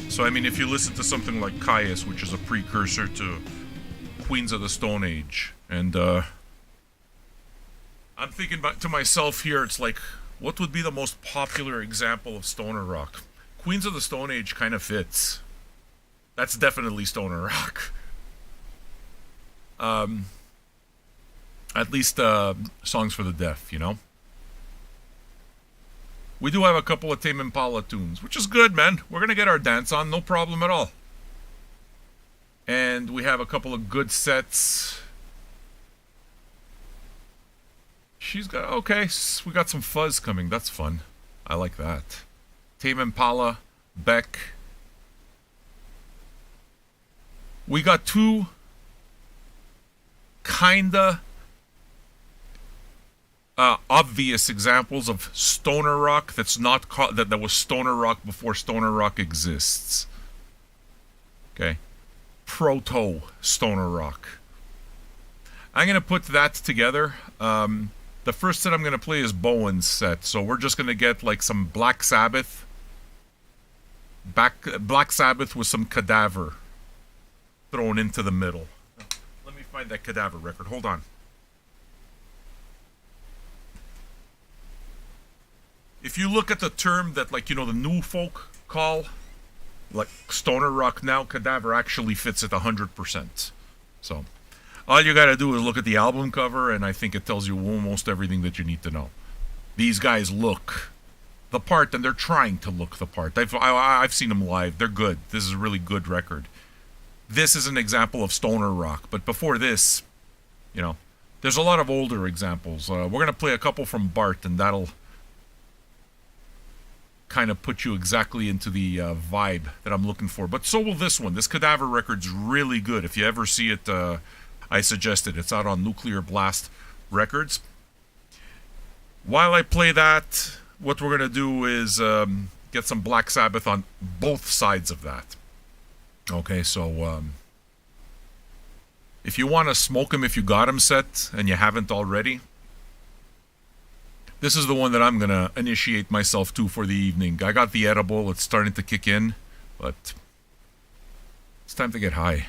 So, I mean, if you listen to something like Caius, which is a precursor to Queens of the Stone Age, and I'm thinking to myself here, it's like, what would be the most popular example of stoner rock? Queens of the Stone Age kind of fits. That's definitely stoner rock. At least Songs for the Deaf, you know? We do have a couple of Tame Impala tunes, which is good, man. We're going to get our dance on, no problem at all. And we have a couple of good sets. She's got... Okay, we got some fuzz coming. That's fun. I like that. Tame Impala, Beck. We got two kinda obvious examples of stoner rock that's not that was stoner rock before stoner rock exists. Okay, proto stoner rock. I'm gonna put that together. The first set I'm gonna play is Bowen's set, so we're just gonna get like some Black Sabbath, Black Sabbath with some Cadaver thrown into the middle. Let me find that Cadaver record. Hold on. If you look at the term that, like, you know, the new folk call, like, stoner rock now, Cadaver actually fits it 100%. So, all you gotta do is look at the album cover, and I think it tells you almost everything that you need to know. These guys look the part, and they're trying to look the part. I've seen them live. They're good. This is a really good record. This is an example of stoner rock, but before this, you know, there's a lot of older examples. We're gonna play a couple from Bart, and that'll kind of put you exactly into the vibe that I'm looking for. But so will this one. This Cadaver record's really good. If you ever see it, I suggest it. It's out on Nuclear Blast Records. While I play that, what we're going to do is get some Black Sabbath on both sides of that. Okay, so if you want to smoke 'em if you got 'em set and you haven't already, this is the one that I'm going to initiate myself to for the evening. I got the edible. It's starting to kick in, but it's time to get high.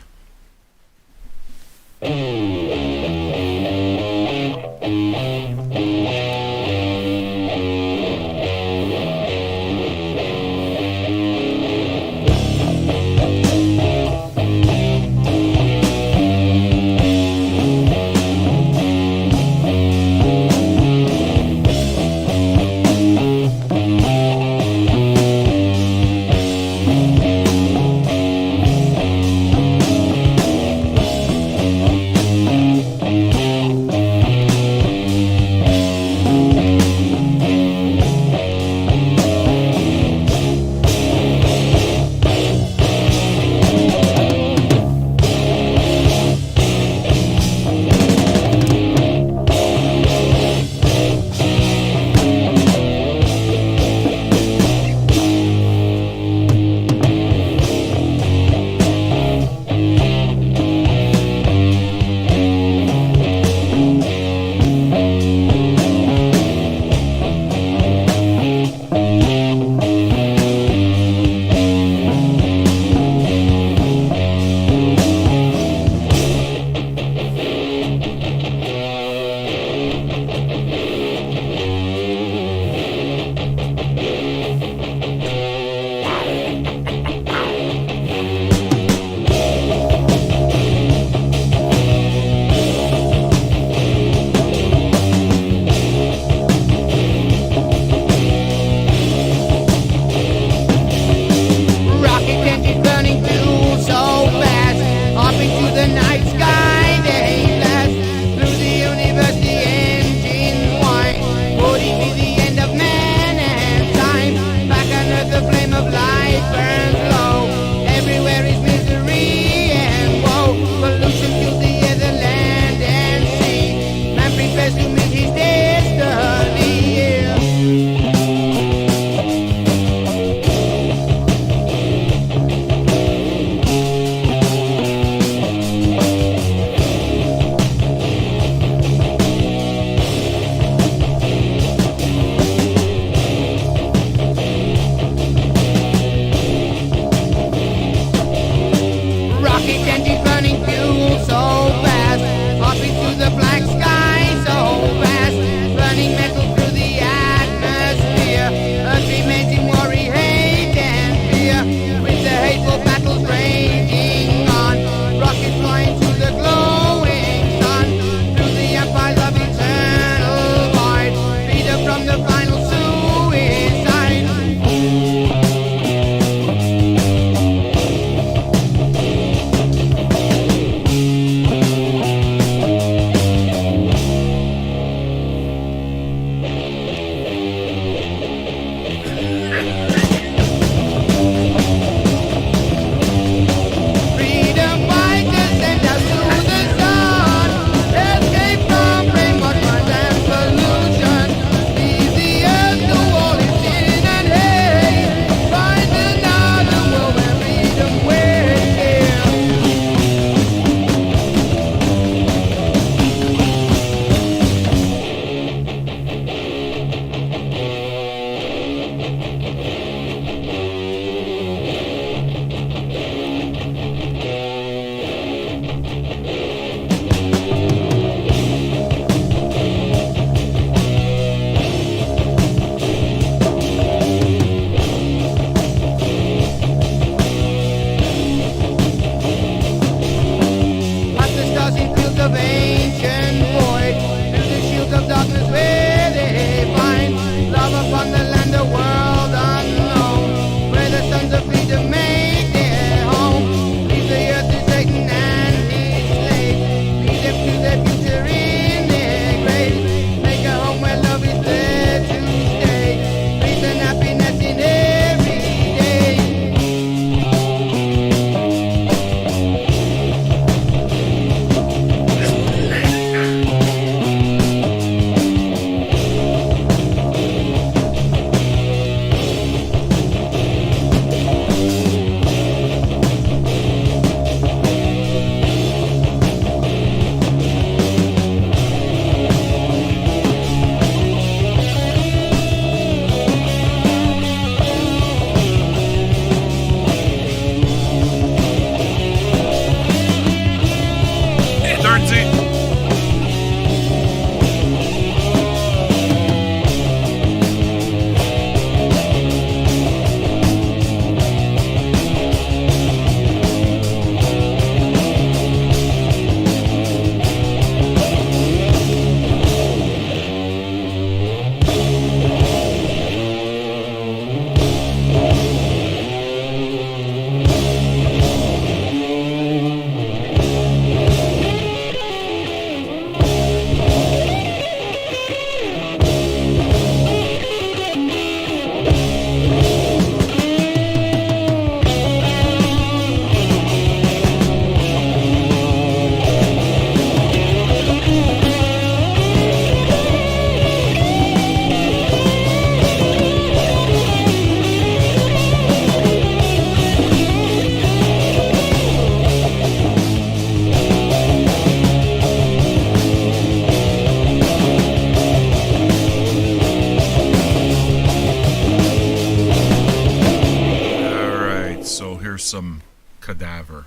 some cadaver.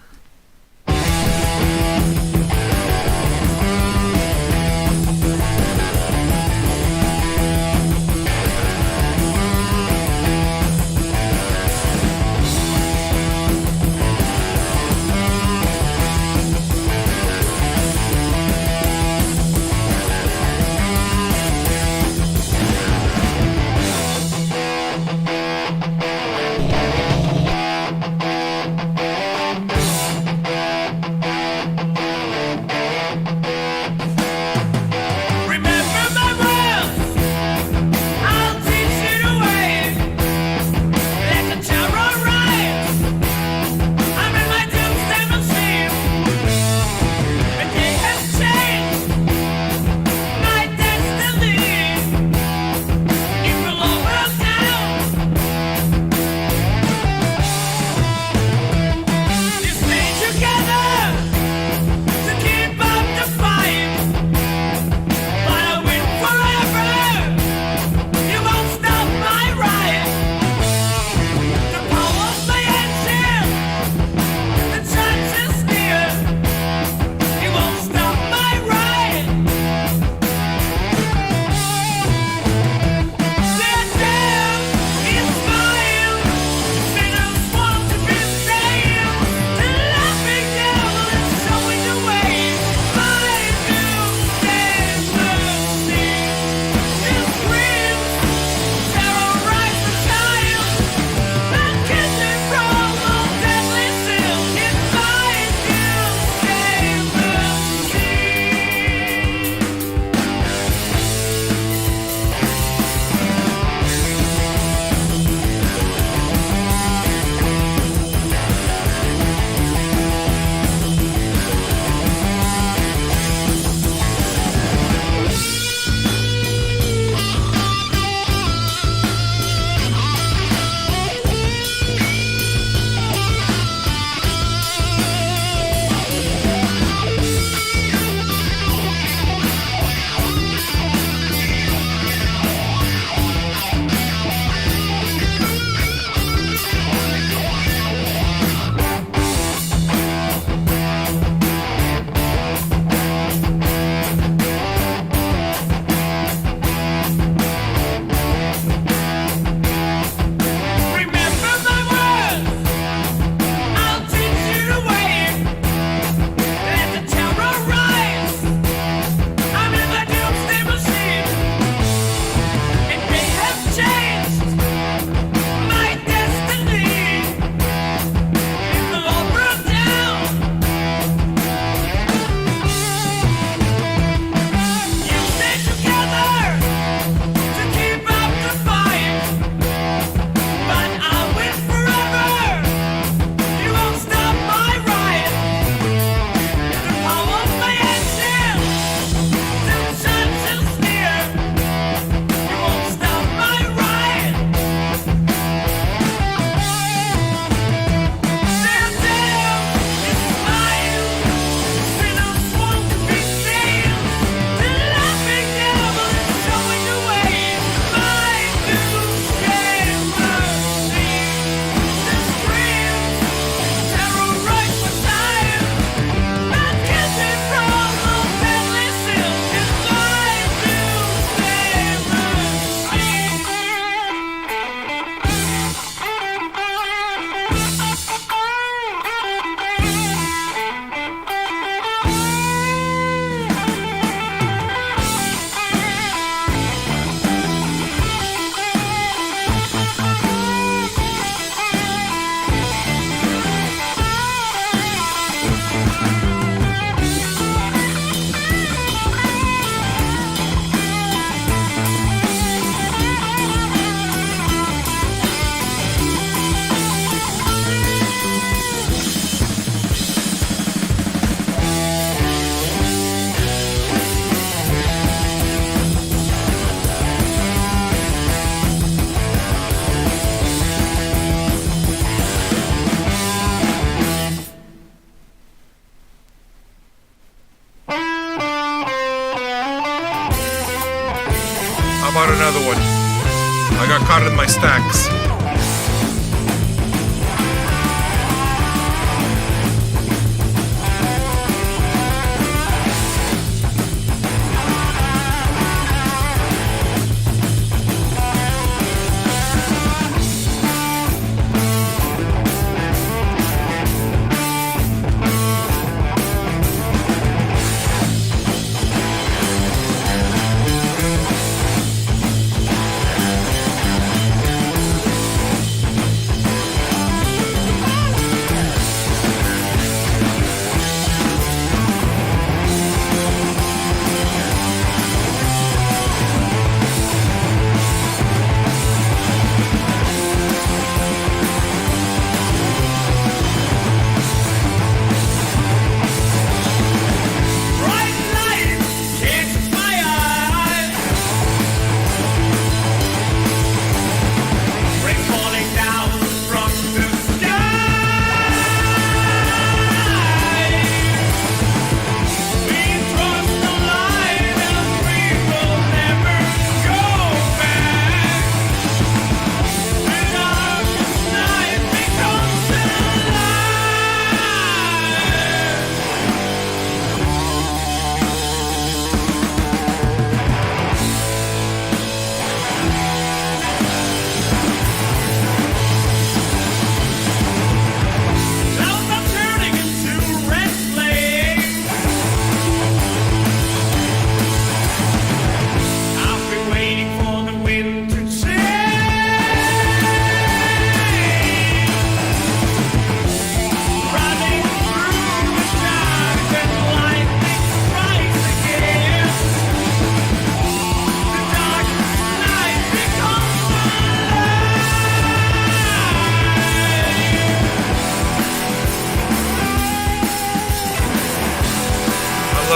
How about another one? I got caught in my stacks.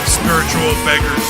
of spiritual beggars.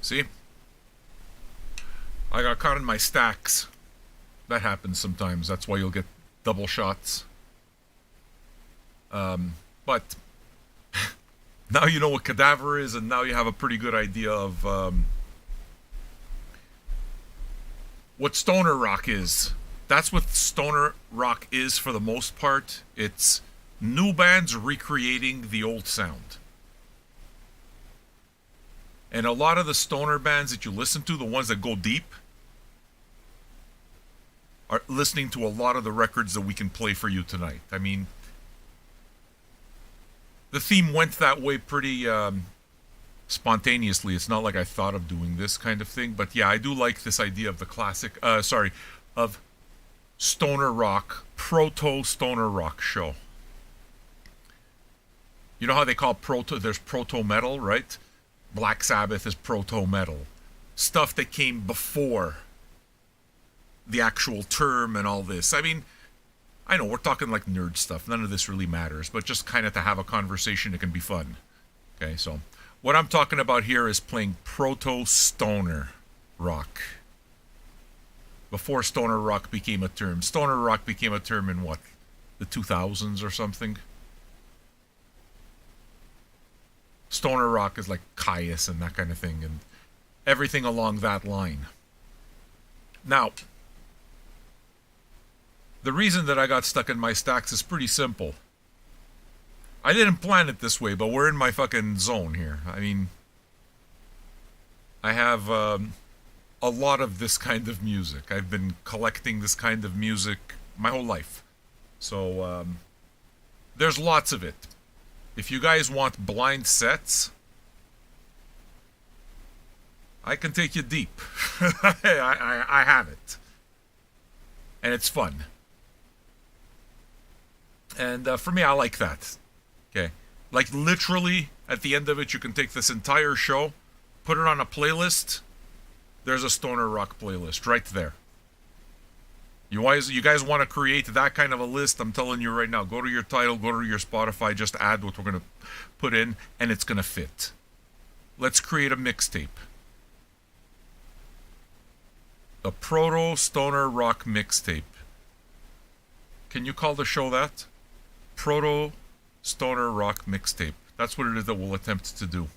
See? I got caught in my stacks. That happens sometimes. That's why you'll get double shots. But now you know what cadaver is, and now you have a pretty good idea of what stoner rock is. That's what stoner rock is for the most part. It's new bands recreating the old sound. And a lot of the stoner bands that you listen to, the ones that go deep, are listening to a lot of the records that we can play for you tonight. I mean, the theme went that way pretty spontaneously. It's not like I thought of doing this kind of thing. But yeah, I do like this idea of the classic, of stoner rock, proto-stoner rock show. You know how they call there's proto-metal, right? Black Sabbath is proto-metal. Stuff that came before the actual term and all this. I mean, I know we're talking like nerd stuff. None of this really matters, but just kind of to have a conversation, it can be fun. Okay, so what I'm talking about here is playing proto-stoner rock. Before stoner rock became a term. Stoner rock became a term in what? The 2000s or something? Stoner rock is like Caius and that kind of thing, and everything along that line. Now, the reason that I got stuck in my stacks is pretty simple. I didn't plan it this way, but we're in my fucking zone here. I mean, I have a lot of this kind of music. I've been collecting this kind of music my whole life. So, there's lots of it. If you guys want blind sets, I can take you deep. I have it. And it's fun. And for me, I like that. Okay. Like literally, at the end of it, you can take this entire show, put it on a playlist. There's a stoner rock playlist right there. You guys want to create that kind of a list? I'm telling you right now, go to your title, go to your Spotify, just add what we're going to put in, and it's going to fit. Let's create a mixtape. A proto-stoner rock mixtape. Can you call the show that? Proto-stoner rock mixtape. That's what it is that we'll attempt to do.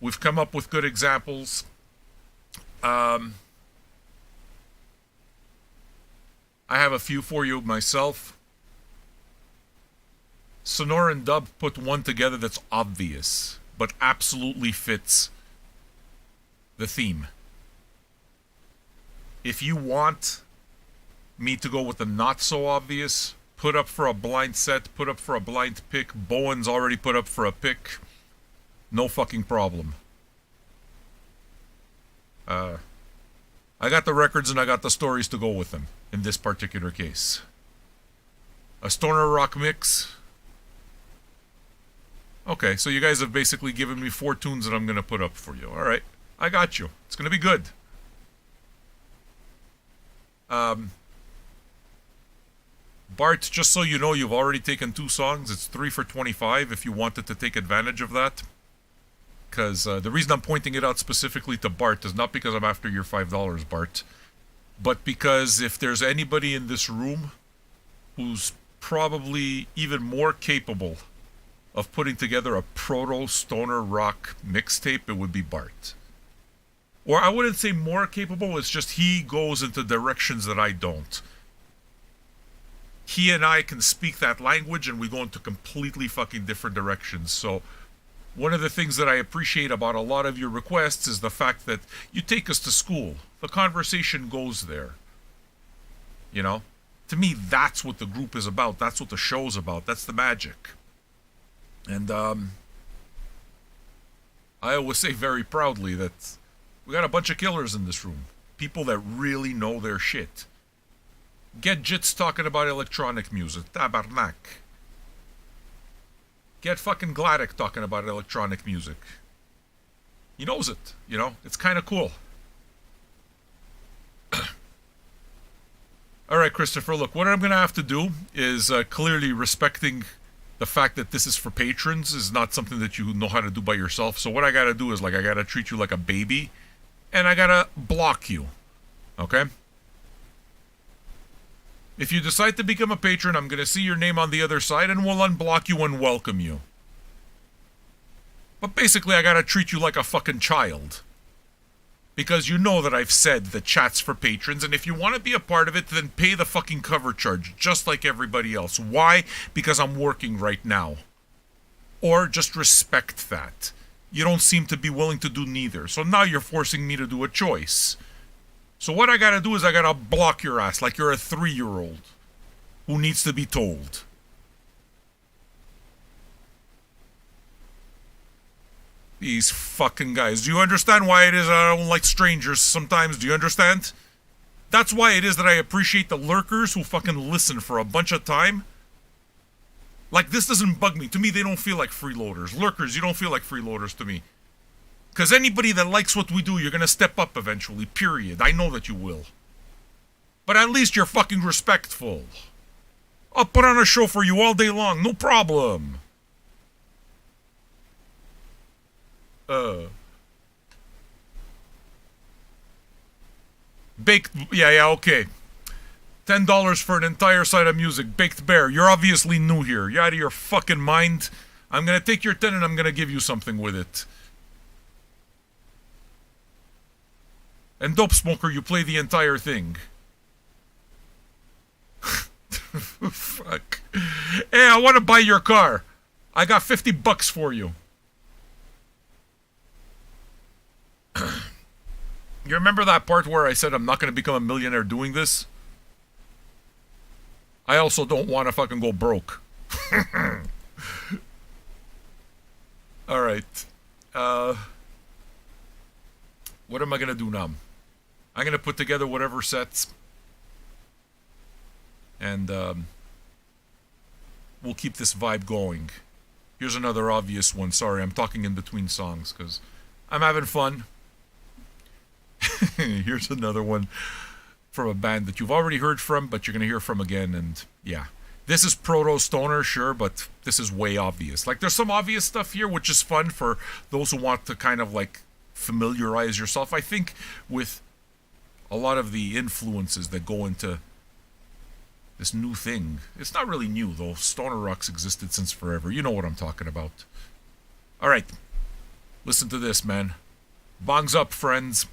We've come up with good examples. I have a few for you myself. Sonora and Dub put one together that's obvious, but absolutely fits the theme. If you want me to go with the not so obvious, put up for a blind set, put up for a blind pick. Bowen's already put up for a pick. No fucking problem. I got the records and I got the stories to go with them in this particular case. A stoner rock mix. Okay, so you guys have basically given me 4 tunes that I'm going to put up for you. Alright, I got you. It's going to be good. Bart, just so you know, you've already taken 2 songs. It's 3 for $25 if you wanted to take advantage of that. Because the reason I'm pointing it out specifically to Bart is not because I'm after your $5, Bart, but because if there's anybody in this room who's probably even more capable of putting together a proto-stoner rock mixtape, it would be Bart. Or I wouldn't say more capable, it's just he goes into directions that I don't. He and I can speak that language and we go into completely fucking different directions. So one of the things that I appreciate about a lot of your requests is the fact that you take us to school. The conversation goes there. You know? To me, that's what the group is about. That's what the show's about. That's the magic. And I always say very proudly that we got a bunch of killers in this room. People that really know their shit. Get Jits talking about electronic music. Tabarnak. Get fucking Gladdick talking about electronic music. He knows it, you know? It's kind of cool. Alright, Christopher, look, what I'm going to have to do is clearly respecting the fact that this is for patrons is not something that you know how to do by yourself. So what I got to do is, like, I got to treat you like a baby, and I got to block you. Okay? If you decide to become a patron, I'm going to see your name on the other side and we'll unblock you and welcome you. But basically, I got to treat you like a fucking child. Because you know that I've said the chat's for patrons, and if you want to be a part of it, then pay the fucking cover charge, just like everybody else. Why? Because I'm working right now. Or just respect that. You don't seem to be willing to do neither, so now you're forcing me to do a choice. So what I gotta do is I gotta block your ass like you're a 3-year-old who needs to be told. These fucking guys. Do you understand why it is I don't like strangers sometimes? Do you understand? That's why it is that I appreciate the lurkers who fucking listen for a bunch of time. Like, this doesn't bug me. To me, they don't feel like freeloaders. Lurkers, you don't feel like freeloaders to me. Because anybody that likes what we do, you're going to step up eventually, period. I know that you will. But at least you're fucking respectful. I'll put on a show for you all day long, no problem. Uh, baked. Yeah, okay. $10 for an entire side of music. Baked Bear, you're obviously new here. You're out of your fucking mind. I'm gonna take your 10 and I'm gonna give you something with it. And Dope Smoker, you play the entire thing. Fuck. Hey, I want to buy your car. I got $50 for you. You remember that part where I said I'm not going to become a millionaire doing this? I also don't want to fucking go broke. Alright. What am I going to do now? I'm going to put together whatever sets. And we'll keep this vibe going. Here's another obvious one. Sorry, I'm talking in between songs because I'm having fun. Here's another one from a band that you've already heard from, but you're going to hear from again. And yeah, this is proto stoner, sure, but this is way obvious. Like, there's some obvious stuff here, which is fun for those who want to kind of like familiarize yourself. I think with a lot of the influences that go into this new thing. It's not really new, though. Stoner rock's existed since forever. You know what I'm talking about. Alright. Listen to this, man. Bongs up, friends.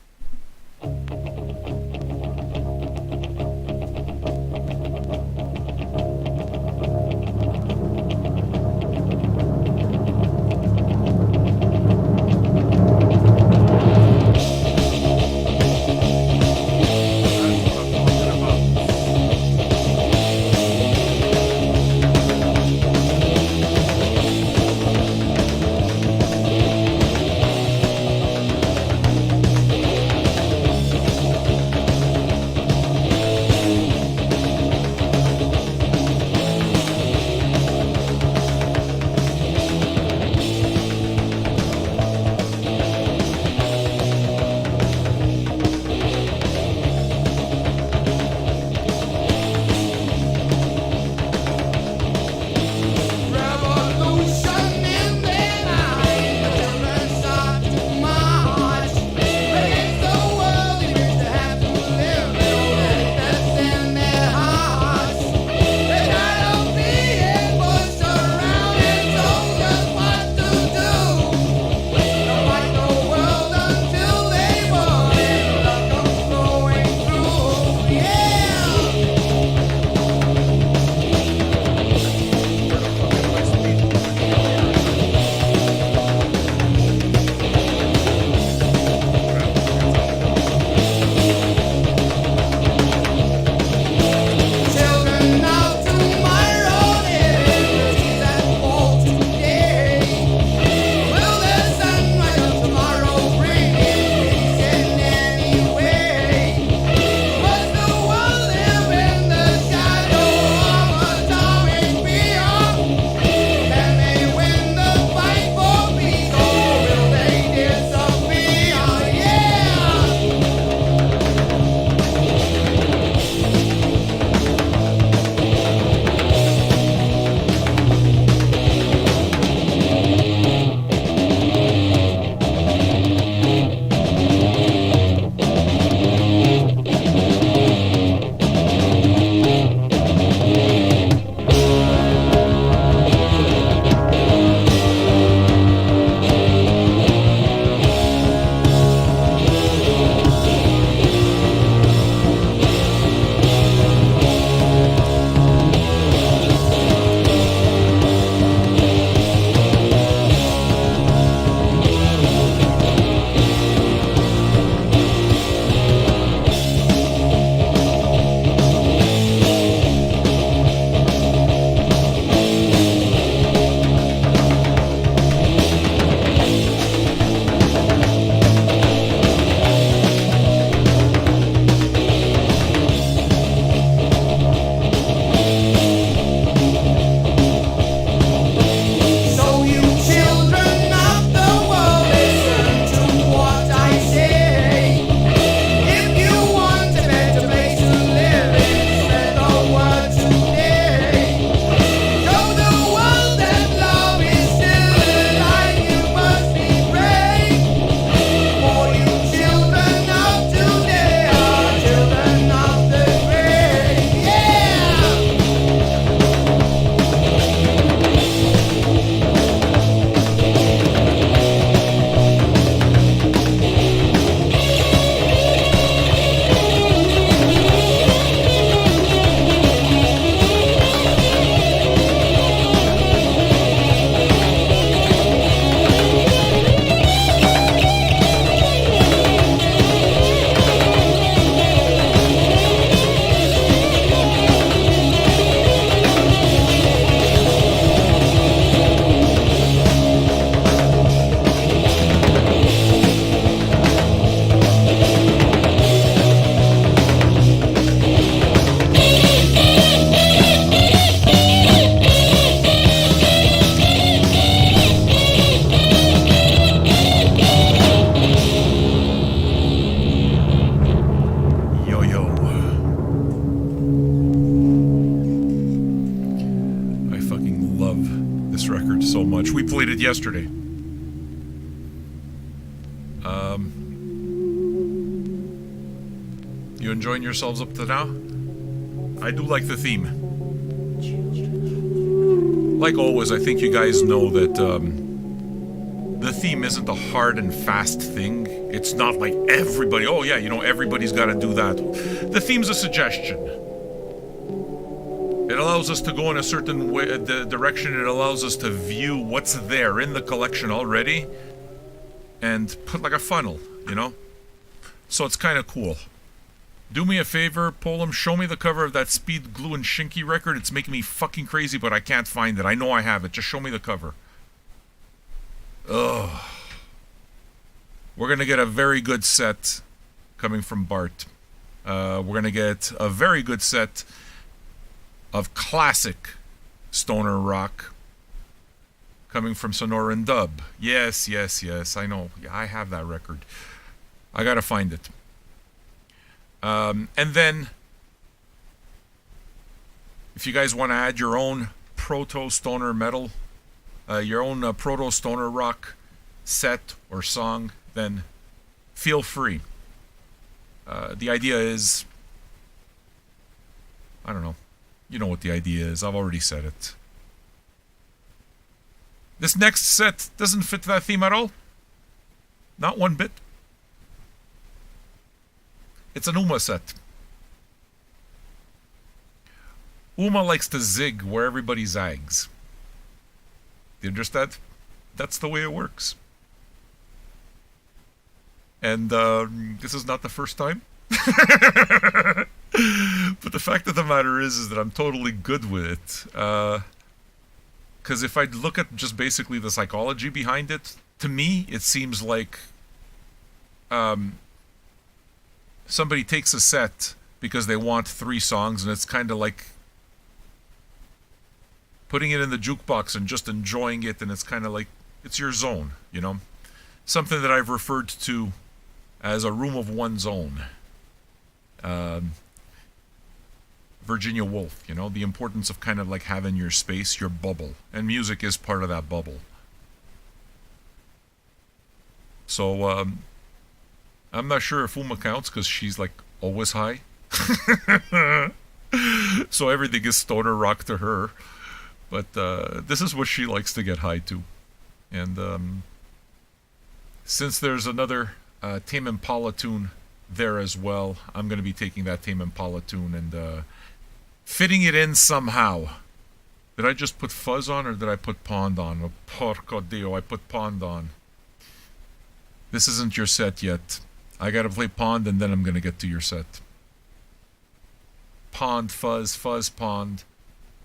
so much. We played it yesterday. You enjoying yourselves up to now? I do like the theme. Like always, I think you guys know that the theme isn't a hard and fast thing. It's not like everybody, oh yeah, you know, everybody's got to do that. The theme's a suggestion. It allows us to go in a certain way, the direction. It allows us to view what's there in the collection already and put like a funnel, you know? So it's kind of cool. Do me a favor, Polam, show me the cover of that Speed, Glue, and Shinky record. It's making me fucking crazy, but I can't find it. I know I have it. Just show me the cover. Ugh. We're going to get a very good set coming from Bart. We're going to get a very good set of classic stoner rock coming from Sonora and Dub. Yes, yes, yes, I know. Yeah, I have that record. I got to find it. And then, if you guys want to add your own proto-stoner metal, your own proto-stoner rock set or song, then feel free. The idea is, I don't know. You know what the idea is. I've already said it. This next set doesn't fit that theme at all. Not one bit. It's an Uma set. Uma likes to zig where everybody zags. Do you understand? That's the way it works. And this is not the first time. But the fact of the matter is that I'm totally good with it. Because if I look at just basically the psychology behind it, to me, it seems like somebody takes a set because they want 3 songs, and it's kind of like putting it in the jukebox and just enjoying it, and it's kind of like, it's your zone, you know? Something that I've referred to as a room of one's own. Virginia Woolf, you know, the importance of kind of like having your space, your bubble, and music is part of that bubble. So, I'm not sure if Uma counts because she's like always high. So everything is stoner rock to her. But this is what she likes to get high to. And since there's another Tame Impala tune there as well, I'm going to be taking that Tame Impala tune and fitting it in somehow. Did I just put fuzz on or did I put pond on? Oh, porco dio, I put pond on. This isn't your set yet. I gotta play Pond and then I'm gonna get to your set. Pond, Fuzz, Fuzz, Pond.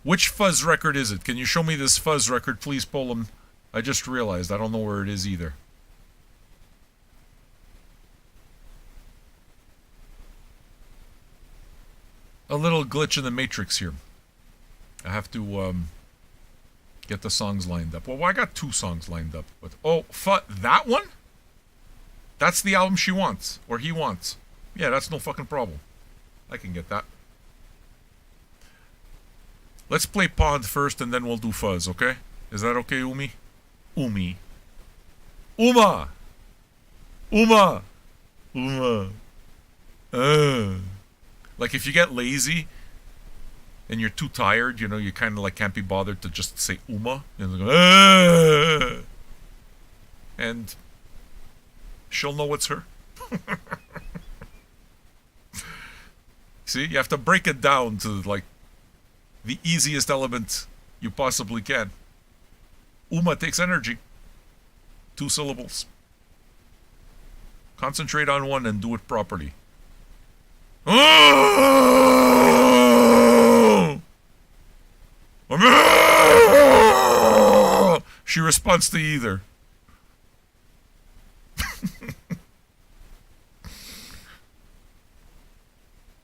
Which Fuzz record is it? Can you show me this Fuzz record, please, Polam? I just realized I don't know where it is either. A little glitch in the matrix here. I have to get the songs lined up. Well, I got 2 songs lined up. But oh, that one? That's the album she wants, or he wants. Yeah, that's no fucking problem. I can get that. Let's play Pond first, and then we'll do Fuzz, okay? Is that okay, Umi? Umi. Uma! Uma! Uma. Like, if you get lazy, and you're too tired, you know, you kind of like can't be bothered to just say Uma. And go, and she'll know it's her. See, you have to break it down to like the easiest element you possibly can. Uma takes energy. 2 syllables. Concentrate on one and do it properly. She responds to either.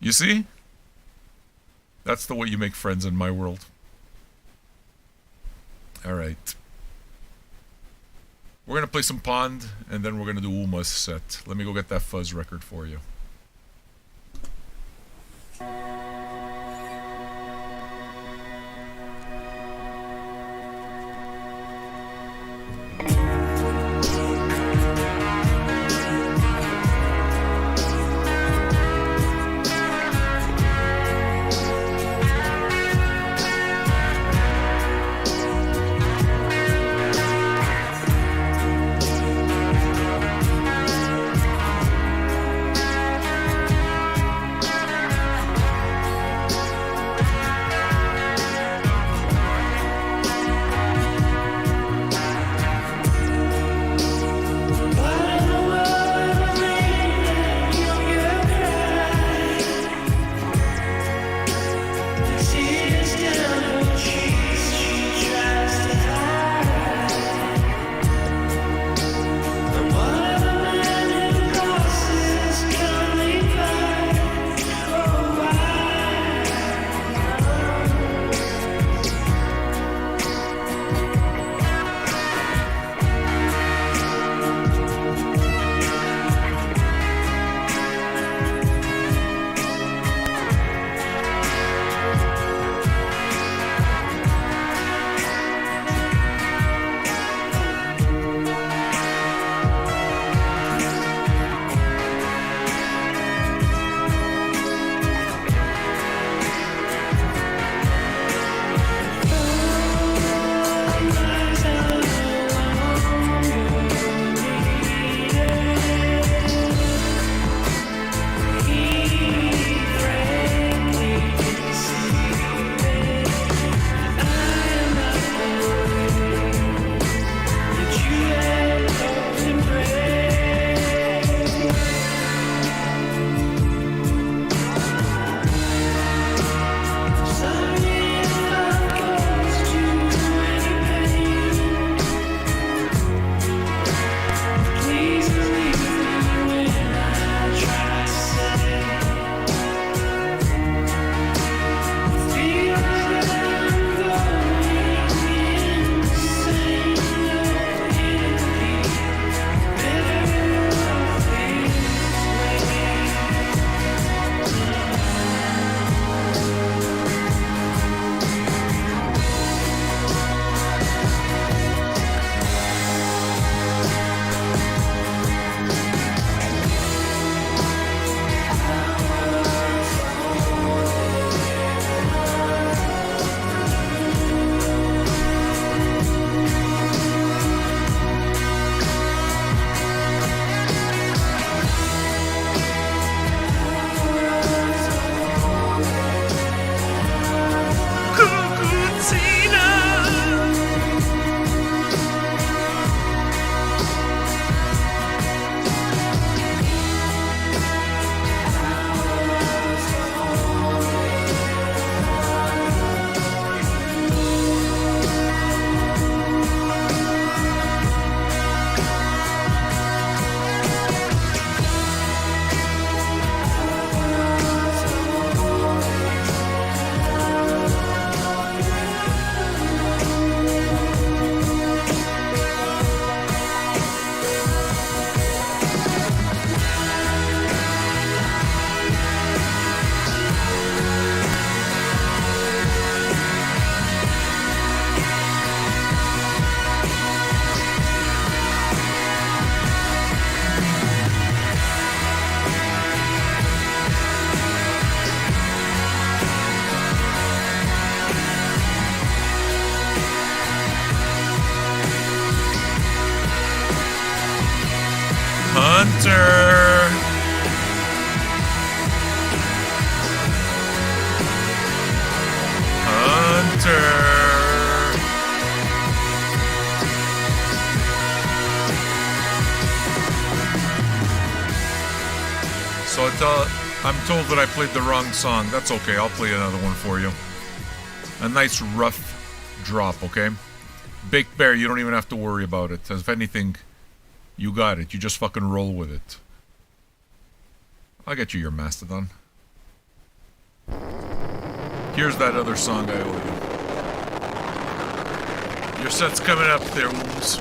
You see? That's the way you make friends in my world. Alright. We're going to play some Pond, and then we're going to do Uma's set. Let me go get that Fuzz record for you. I'm told that I played the wrong song. That's okay. I'll play another one for you. A nice rough drop, okay? Baked Bear, you don't even have to worry about it. As if anything, you got it. You just fucking roll with it. I'll get you your Mastodon. Here's that other song I owe you. Your set's coming up there, Wolves.